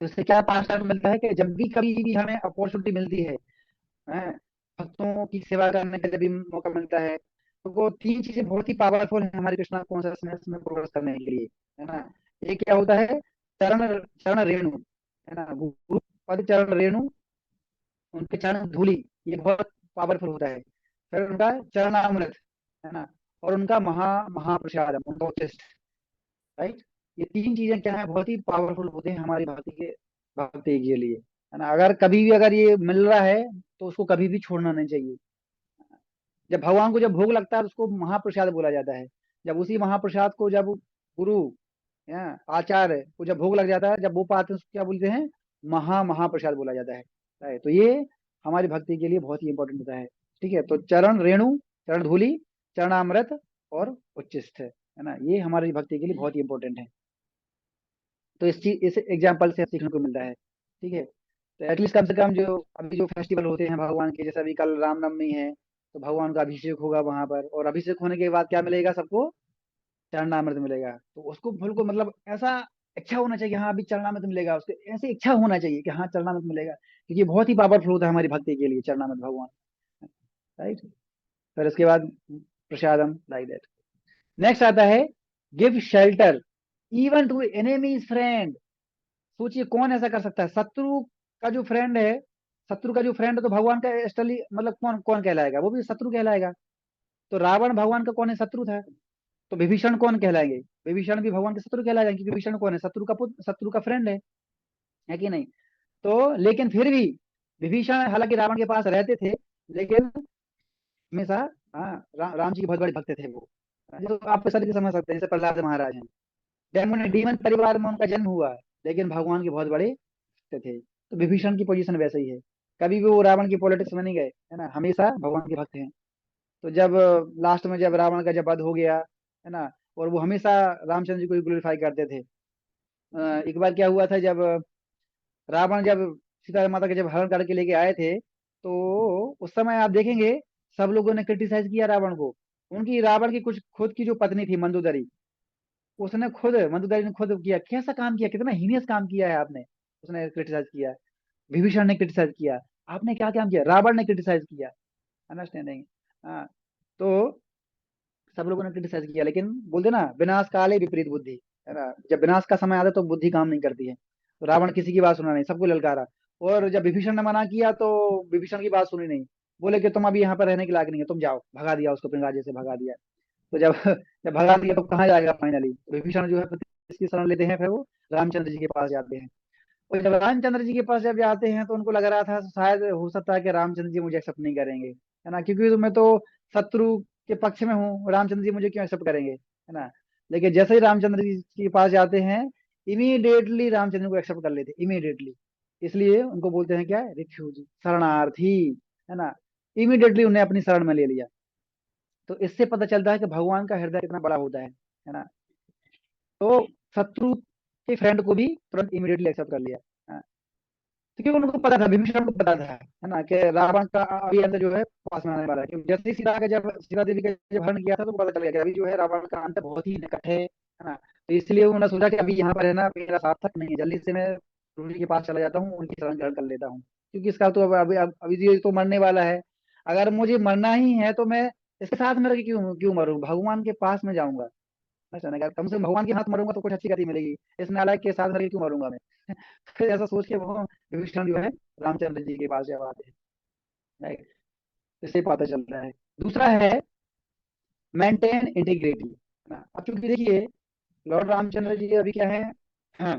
तो इससे क्या पास टाइम मिलता है कि जब भी कभी भी हमें अपॉर्चुनिटी मिलती है, हैं, भक्तों की सेवा करने का जब भी मौका मिलता है, तो वो तीन चीजें बहुत ही पावरफुल है हमारे कृष्णा कॉन्शियसनेस में प्रोग्रेस करने के लिए, है ना। एक क्या होता है, चरण चरण रेणु, है ना, गुरु पद चरण रेणु, उनके चरण धूलि, ये बहुत पावरफुल होता है। फिर उनका चरणामृत, है ना, और उनका महाप्रसाद, उनका उच्चिष्ट, राइट। ये तीन चीजें क्या है, बहुत ही पावरफुल होते हैं हमारी भक्ति के लिए, है ना। अगर कभी भी अगर ये मिल रहा है तो उसको कभी भी छोड़ना नहीं चाहिए। जब भगवान को जब भोग लगता है तो उसको महाप्रसाद बोला जाता है। जब उसी महाप्रसाद को जब गुरु या आचार्य को जब भोग लग जाता है, जब वो पाते हैं, उसको क्या बोलते हैं, महाप्रसाद बोला जाता है। right? तो ये हमारी भक्ति के लिए बहुत ही इंपॉर्टेंट होता है। ठीक है, तो चरण रेणु, चरण धूलि, चरणामृत और उच्चिष्ट, है ना, ये हमारी भक्ति के लिए बहुत ही इंपॉर्टेंट है। तो इस एग्जाम्पल से सीखने को मिलता है। ठीक है, तो एटलीस्ट कम से कम जो अभी जो फेस्टिवल होते हैं भगवान के, जैसे अभी कल रामनवमी है, तो भगवान का अभिषेक होगा वहां पर, और अभिषेक होने के बाद क्या मिलेगा सबको, चरणामृत मिलेगा। तो उसको फल को मतलब ऐसा इच्छा होना चाहिए, हाँ अभी चरणामृत मिलेगा, उसके ऐसे इच्छा होना चाहिए कि हाँ चरणामृत मिलेगा, क्योंकि ये बहुत ही पावरफुल होता है हमारी भक्ति के लिए चरणामृत भगवान, राइट। फिर इसके बाद प्रसादम, लाइक दैट। नेक्स्ट आता है, give shelter even to enemies friend. सोचिए कौन ऐसा कर सकता है, शत्रु का जो फ्रेंड है, शत्रु का जो फ्रेंड है, तो भगवान का एस्टली मतलब कौन कौन कहलाएगा, वो भी शत्रु कहलाएगा। तो रावण भगवान का कौन है, शत्रु था। तो विभीषण कौन कहलाएंगे, विभीषण भी भगवान के शत्रु कहलाएंगे, क्योंकि विभीषण कौन है, शत्रु का पुत्र, शत्रु का फ्रेंड है कि नहीं। तो लेकिन फिर भी विभीषण हालांकि रावण के पास रहते थे, लेकिन हमेशा, हाँ, राम जी के बहुत बड़े भक्त थे वो। तो आप इस तरीके से समझ सकते हैं, जैसे प्रहलाद महाराज हैं, डेमन डीमन परिवार में उनका जन्म हुआ, लेकिन भगवान के बहुत बड़े भक्त थे। तो विभीषण की पोजीशन वैसे ही है, कभी भी वो रावण की पॉलिटिक्स में नहीं गए, है ना, हमेशा भगवान के भक्त हैं। तो जब लास्ट में जब रावण का जब वध हो गया, है ना, और वो हमेशा रामचंद्र जी को ग्लोरीफाई करते थे। एक बार क्या हुआ था, जब रावण जब सीता माता के जब हरण करके लेके आए थे, तो उस समय आप देखेंगे सब लोगों ने क्रिटिसाइज किया रावण को। उनकी रावण की कुछ खुद की जो पत्नी थी मंदोदरी, उसने खुद, मंदोदरी ने खुद किया, कैसा काम किया, कितना हीनियस काम किया है आपने, उसने क्रिटिसाइज किया। विभीषण ने क्रिटिसाइज किया, आपने क्या काम किया, रावण ने क्रिटिसाइज किया, अंडरस्टैंडिंग। हाँ, तो सब लोगों ने क्रिटिसाइज किया, लेकिन बोलते ना विनाश काले विपरीत बुद्धि, है ना, जब विनाश का समय आता है तो बुद्धि काम नहीं करती है। तो रावण किसी की बात सुना नहीं, सबको ललकारा। और जब विभीषण ने मना किया तो विभीषण की बात सुनी नहीं, बोले कि तुम अभी यहाँ पर रहने के लायक नहीं है, तुम जाओ, भगा दिया उसको, अपने राज्य से भगा दिया। तो जब जब भगा दिया तो कहाँ जाएगा फाइनली, विभीषण जो है किसकी शरण लेते हैं, फिर वो रामचंद्र जी के पास जाते हैं। और जब रामचंद्र जी के पास जब जाते हैं तो उनको लग रहा था शायद हो सकता है कि रामचंद्र जी मुझे एक्सेप्ट नहीं करेंगे, है ना, क्योंकि मैं तो शत्रु के पक्ष में हूँ, रामचंद्र जी मुझे क्यों एक्सेप्ट करेंगे, है ना। लेकिन जैसे ही रामचंद्र जी के पास जाते हैं, इमीडिएटली रामचंद्र को एक्सेप्ट कर लेते, इमीडिएटली। इसलिए उनको बोलते हैं क्या, रिफ्यूजी, शरणार्थी, है ना, इमीडिएटली उन्हें अपनी शरण में ले लिया। तो इससे पता चलता है कि भगवान का हृदय कितना बड़ा होता है ना। तो शत्रु के फ्रेंड को भी तुरंत इमीडिएटली एक्सेप्ट कर लिया, हाँ। तो क्योंकि उनको पता था, विभीषण को पता था, है ना, कि रावण का अभी अंत जो है पास में आने वाला है, क्योंकि जैसे ही सीता देवी का जब हरण किया था तो पता चल गया कि अभी जो है रावण का अंत बहुत ही निकट है ना। तो इसलिए उन्होंने सोचा कि अभी यहाँ पर है ना मेरा सार्थक नहीं है, जल्दी से मैं गुरु जी के पास चला जाता हूँ, उनकी शरण ग्रहण कर लेता हूँ, क्योंकि इसका तो अभी ये तो मरने वाला है। अगर मुझे मरना ही है तो मैं इसके साथ में रह के क्यों क्यों मरूं, भगवान के पास में जाऊंगा, ऐसा नहीं, कम से कम भगवान के हाथ मरूंगा तो कुछ अच्छी गति मिलेगी, इस नालायक के साथ रह क्यों मरूंगा मैं। फिर ऐसा सोच के वो विभीषण जो है रामचंद्र जी के पास जब आते हैं, राइट। इससे पता चलता है। दूसरा है मेंटेन इंटीग्रिटी, अब चूंकि देखिए लॉर्ड रामचंद्र जी अभी क्या है, हाँ,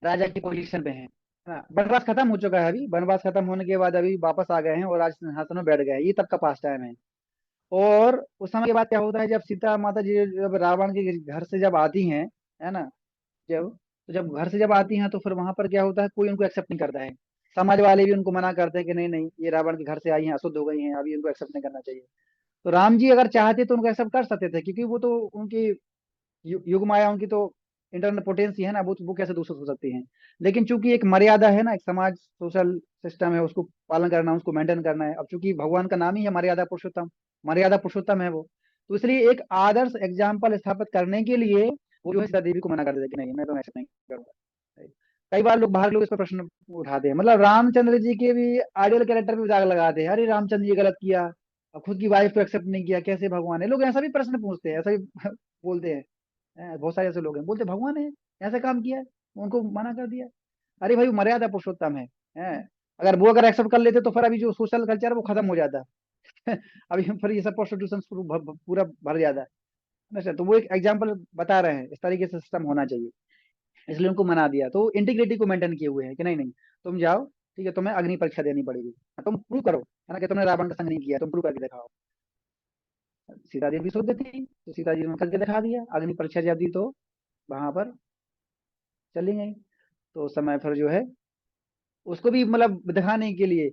राजा की पोजीशन पे हैं, है ना। वनवास खत्म हो चुका है, अभी वनवास खत्म होने के बाद अभी वापस आ गए हैं और आज सिंहासन में बैठ गए हैं, ये तब का पास टाइम है। और उस समय के बाद क्या होता है, जब सीता माता जी जब रावण के घर से जब आती हैं, है ना, जब तो जब घर से जब आती हैं तो फिर वहां पर क्या होता है, कोई उनको एक्सेप्ट नहीं करता है। समाज वाले भी उनको मना करते हैं कि नहीं नहीं, ये रावण के घर से आई हैं, अशुद्ध हो गई हैं, अभी उनको एक्सेप्ट नहीं करना चाहिए। तो राम जी अगर चाहते तो उनको एक्सेप्ट कर सकते थे, क्योंकि वो तो उनकी युग माया, उनकी तो इंटरनल पोटेंसी है ना, वो कैसे दूषित हो सकती हैं। लेकिन चूंकि एक मर्यादा है ना, एक समाज सोशल सिस्टम है, उसको पालन करना, उसको मेंटेन करना है। अब चूंकि भगवान का नाम ही है मर्यादा पुरुषोत्तम, मर्यादा पुरुषोत्तम है वो, तो इसलिए एक आदर्श एग्जाम्पल स्थापित करने के लिए वो जो है सीता देवी को मना कर देते कि नहीं, मैं तो ऐसा नहीं करूंगा। कई बार लोग बाहर लोग इस पर प्रश्न उठाते हैं, मतलब रामचंद्र जी के भी आइडियल कैरेक्टर पे दाग लगाते हैं, अरे रामचंद्र जी गलत किया, अब खुद की वाइफ को एक्सेप्ट नहीं किया, कैसे भगवान है। लोग ऐसा भी प्रश्न पूछते हैं, ऐसा भी बोलते हैं। बहुत सारे ऐसे लोग हैं बोलते भगवान है, ऐसा काम किया है, उनको मना कर दिया। अरे भाई वो मर्यादा पुरुषोत्तम है। अगर वो अगर एक्सेप्ट कर लेते तो फिर अभी जो सोशल कल्चर है वो खत्म हो जाता। अभी फिर ये सब प्रोस्टिट्यूशन पूरा भर जाता है। अच्छा, तो वो एक एग्जाम्पल बता रहे हैं, इस तरीके से सिस्टम होना चाहिए, इसलिए उनको मना दिया। तो इंटीग्रिटी को मेंटेन किए हुए हैं कि नहीं नहीं, तुम जाओ, ठीक है, तुम्हें अग्नि परीक्षा देनी पड़ेगी, तुम प्रूव करो, है ना, कि तुमने रावण का संग नहीं किया, तुम प्रूव करके दिखाओ। सीता देवी सोच देती तो सीता जी ने करके दिखा दिया, अग्नि परीक्षा जब दी तो वहां पर चली गई। तो उस समय फिर जो है उसको भी मतलब दिखाने के लिए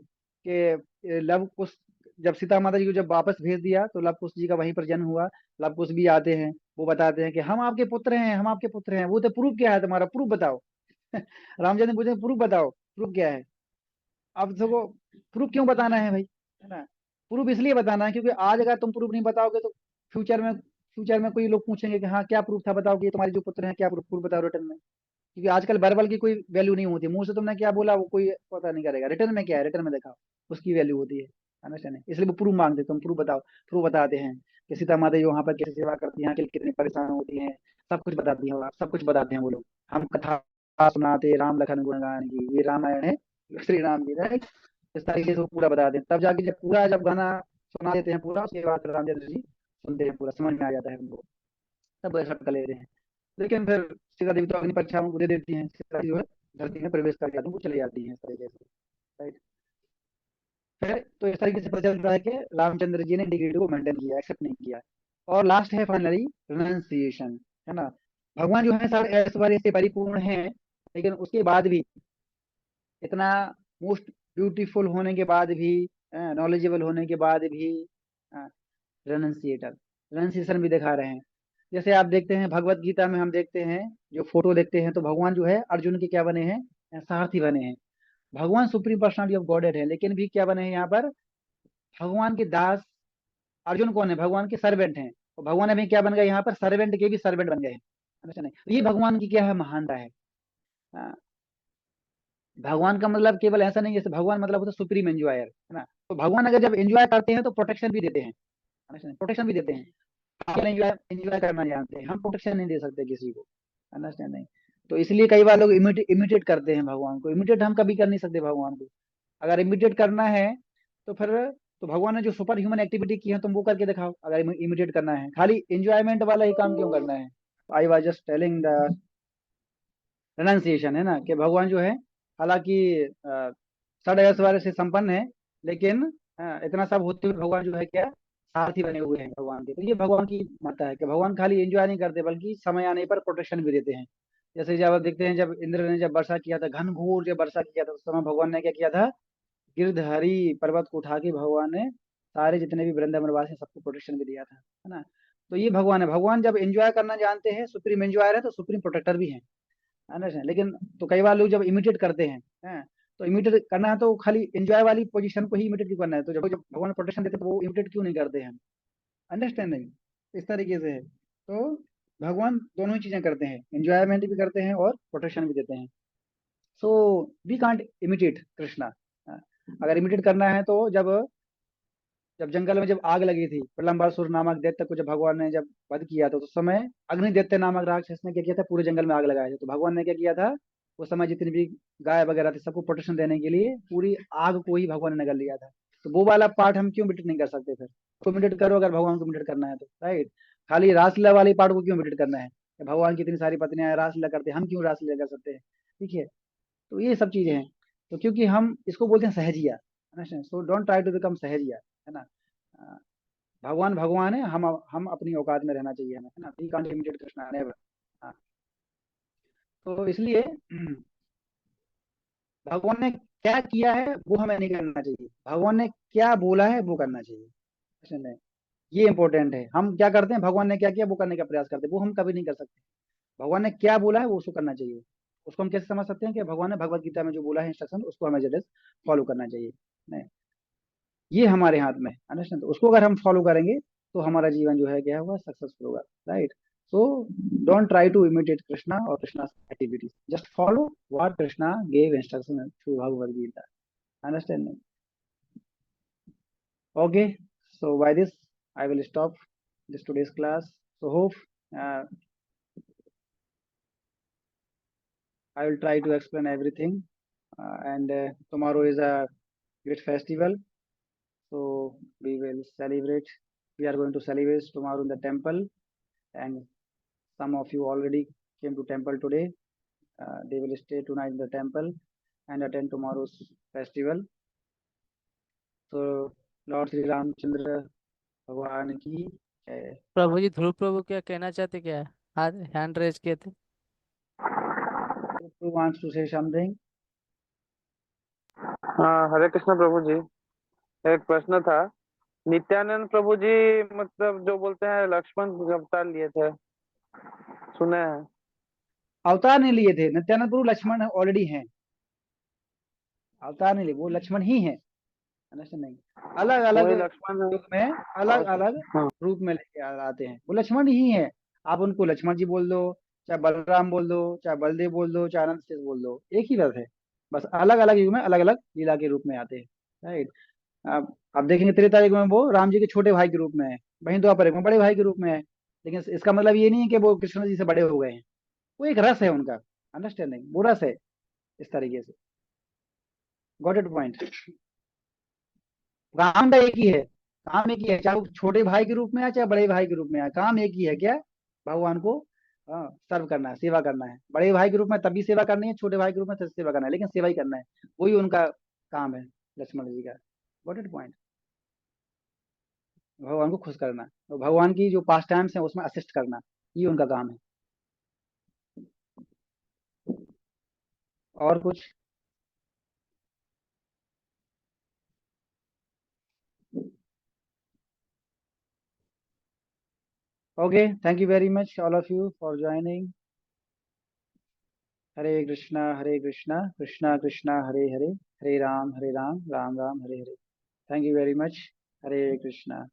कि लव कुश, जब सीता माता जी को जब वापस भेज दिया तो लव कुश जी का वहीं पर जन्म हुआ। लव कुश भी आते हैं, वो बताते हैं कि हम आपके पुत्र हैं, हम आपके पुत्र हैं। वो तो प्रूफ क्या है तुम्हारा, प्रूफ बताओ। रामचंद्र ने पूछे प्रूफ बताओ, प्रूफ क्या है। अब देखो, प्रूफ क्यों बताना है भाई, है ना। प्रूफ इसलिए बताना है क्योंकि आज अगर तुम प्रूफ नहीं बताओगे तो फ्यूचर में कोई लोग पूछेंगे कि हाँ क्या प्रूफ था, बताओ कि ये तुम्हारे जो पुत्र हैं, क्या प्रूफ, प्रूफ बताओ रिटर्न में। क्योंकि आजकल वर्बल की कोई वैल्यू नहीं होती, मुंह से तुमने क्या बोला वो कोई पता नहीं करेगा, रिटर्न में क्या है, रिटर्न में दिखाओ, उसकी वैल्यू होती है। अंडरस्टैंड है, इसलिए वो प्रूफ मांगते हैं, तुम प्रूफ बताओ। प्रूफ बताते हैं कि सीता माता जी वहां पर कैसे सेवा करती हैं, कितनी परेशान होती हैं, सब कुछ बताती हैं, सब कुछ बताते हैं वो लोग। हम कथा सुनाते राम लखन गुणगान की, ये रामायण है श्री राम की, राइट। इस तरीके से वो पूरा बताते हैं, तब जाके जब पूरा जब गाना सुना देते हैं पूरा, उसके बाद रामचंद्र जी सुनते हैं, पूरा समझ में आ जाता है उनको, तब एक्सेप्ट कर लेते हैं। लेकिन फिर सीता देवी तो अग्नि परीक्षा उनको दे देती हैं, सीता देवी जो है धरती में प्रवेश कर जाती है, वो चली जाती है इस तरीके से, राइट। फिर तो इस तरीके से पता चल रहा है कि रामचंद्र जी ने डिग्निटी को मेंटेन किया, एक्सेप्ट नहीं किया। और लास्ट है फाइनली रिनंसिएशन, है ना। भगवान जो है सब ऐश्वर्य से परिपूर्ण है, लेकिन उसके बाद भी इतना मोस्ट ब्यूटीफुल होने के बाद भी, नॉलेजेबल होने के बाद भी, रेनन्सिएटर, रेनन्सिएशन भी दिखा रहे हैं। जैसे आप देखते हैं भगवत गीता में, हम देखते हैं जो फोटो देखते हैं तो भगवान जो है अर्जुन के क्या बने हैं, सारथी बने हैं। भगवान सुप्रीम पर्सनालिटी ऑफ गॉडेड है, लेकिन भी क्या बने हैं यहाँ पर, भगवान के दास। अर्जुन कौन है, भगवान के सर्वेंट हैं। तो भगवान अभी क्या बन गए यहाँ पर, सर्वेंट के भी सर्वेंट बन गए हैं। समझे नहीं? तो ये भगवान की क्या है, महानता है। हाँ, भगवान का मतलब केवल ऐसा नहीं, जैसे भगवान मतलब होता है सुप्रीम एंजॉयर, है ना। तो भगवान अगर जब एंजॉय करते हैं तो प्रोटेक्शन भी देते हैं, प्रोटेक्शन भी देते हैं। हम एंजॉय एंजॉय करना जानते हैं, हम प्रोटेक्शन नहीं दे सकते किसी को, अंडरस्टैंड नहीं। तो इसलिए कई बार लोग इमिटेट करते हैं भगवान को, इमिटेट हम कभी कर नहीं सकते भगवान को। अगर इमिटेट करना है तो फिर तो भगवान ने जो सुपर ह्यूमन एक्टिविटी की है तुम वो करके दिखाओ, अगर इमिटेट करना है, खाली एंजॉयमेंट वाला ही काम क्यों करना है। I was just telling the renunciation, है ना, कि भगवान जो है हालांकि साढ़े ऐश्वर्य से संपन्न है, लेकिन इतना सब होते हुए भगवान जो है क्या, सारथी बने हुए हैं भगवान के। तो ये भगवान की माता है कि भगवान खाली एंजॉय नहीं करते बल्कि समय आने पर प्रोटेक्शन भी देते हैं। जैसे जब आप देखते हैं जब इंद्र ने जब वर्षा किया था, घनघोर जब वर्षा किया था, उस समय भगवान ने क्या किया था, गिरधारी पर्वत को उठा के भगवान ने सारे जितने भी वृंदावन वासी सबको प्रोटेक्शन भी दिया था, है ना। तो ये भगवान है, भगवान जब एंजॉय करना जानते हैं, सुप्रीम एंजॉयर है तो सुप्रीम प्रोटेक्टर भी है। अंडरस्टैंड। लेकिन तो कई बार लोग जब इमिटेट करते हैं, तो इमिटेट करना है तो खाली एंजॉय वाली पोजीशन को ही इमिटेट क्यों करना है, तो जब जब भगवान प्रोटेक्शन देते हैं तो वो इमिटेट क्यों नहीं करते हैं। अंडरस्टैंडिंग इस तरीके से है। तो भगवान दोनों ही चीजें करते हैं, एंजॉयमेंट भी करते हैं और प्रोटेक्शन भी देते हैं। So we can't imitate Krishna. अगर इमिटेट करना है तो जब जब जंगल में जब आग लगी थी, प्रलंबासुर नामक दैत्य को जब भगवान ने जब वध किया था, तो उस समय अग्नि दैत्य नामक राक्षस ने क्या किया था, पूरे जंगल में आग लगाया था। तो भगवान ने क्या किया था, उस समय जितनी भी गाय वगैरह थी सबको प्रोटेक्शन देने के लिए पूरी आग को ही भगवान ने निगल लिया था। तो वो वाला पार्ट हम क्यों मिटेट नहीं कर सकते फिर, तो मिटेट करो अगर भगवान को मिटेट करना है तो, राइट। खाली रासलीला वाली पार्ट को क्यों मिटेट करना है, कि भगवान की इतनी सारी पत्नियां हैं, रासलीला करते हैं, हम क्यों रासलीला कर सकते हैं, ठीक है। तो ये सब चीजें हैं। तो क्योंकि हम इसको बोलते हैं Sahajiya, so don't try to become Sahajiya, है ना। अ, भगवान भगवान है, हम अपनी औकात में रहना चाहिए हमें, है ना। We can't imitate Krishna never. तो इसलिए भगवान ने क्या किया है वो हमें नहीं करना चाहिए, भगवान ने क्या बोला है वो करना चाहिए, समझ रहे हैं? ये इंपॉर्टेंट है। हम क्या करते हैं, भगवान ने क्या किया वो करने का प्रयास करते हैं, वो हम कभी नहीं कर सकते। भगवान ने क्या बोला है वो उसको करना चाहिए। उसको हम कैसे समझ सकते हैं कि भगवान ने भगवत गीता में जो बोला है इंस्ट्रक्शन उसको हमें जरूर फॉलो करना चाहिए। नहीं, ये हमारे हाथ में, अंडरस्टैंड। उसको अगर हम फॉलो करेंगे तो हमारा जीवन जो है क्या होगा, सक्सेसफुल होगा, right. So don't try to imitate Krishna or Krishna activities, just follow what Krishna gave instruction through Bhagavad Gita, understand. Okay, so by this I will stop this today's class. So hope uh, I will try to explain everything. And tomorrow is a great festival, so we will celebrate. We are going to celebrate tomorrow in the temple, and some of you already came to temple today. They will stay tonight in the temple and attend tomorrow's festival. So Lord Sri Ramchandra भगवान की जय। प्रभु जी, ध्रुव प्रभु क्या कहना चाहते, क्या हाथ hand raise किए थे? Who wants to say something? हाँ, हरे कृष्ण प्रभु जी। एक प्रश्न था। नित्यानंद प्रभु जी मतलब जो बोलते हैं लक्ष्मण अवतार लिए थे, सुने हैं। अवतार नहीं लिए थे नित्यानंद प्रभु, लक्ष्मण ऑलरेडी हैं। अवतार नहीं लिए, वो लक्ष्मण ही हैं, अंडरस्टैंड नहीं। अलग अलग वही लक्ष्मण है। रूप में, अलग और अलग हाँ, रूप में लेके आते हैं, वो लक्ष्मण ही है। आप उनको लक्ष्मण जी बोल दो, चाहे बलराम बोल दो, चाहे बलदेव बोल दो, चाहे अनंत शेष बोल दो, एक ही रथ है। बस अलग अलग युग में अलग अलग लीला के रूप में आते हैं, राइट। आप देखेंगे त्रेता युग में वो राम जी के छोटे भाई के रूप में है, वहीं द्वापर युग में बड़े भाई के रूप में है। लेकिन इसका मतलब ये नहीं है कि वो कृष्ण जी से बड़े हो गए हैं, वो एक रस है उनका, अंडरस्टैंडिंग, वो रस है, इस तरीके से। Got it point. काम का एक ही है, काम एक ही है, चाहे वो छोटे भाई के रूप में आए चाहे बड़े भाई के रूप में आए, काम एक ही है, क्या? भगवान को सर्व करना है, सेवा करना है। बड़े भाई के रूप में तभी सेवा करनी है, छोटे भाई के रूप में तभी सेवा करना है, लेकिन सेवा ही करना है, वही उनका काम है, लक्ष्मण जी का। Got it point. भगवान को खुश करना, तो भगवान की जो पास टाइम्स है उसमें असिस्ट करना, ये उनका काम है। और कुछ? Okay, thank you very much all of you for joining. Hare Krishna Krishna Krishna Hare Hare, Hare Ram Ram Ram Hare Hare. Thank you very much. Hare Krishna.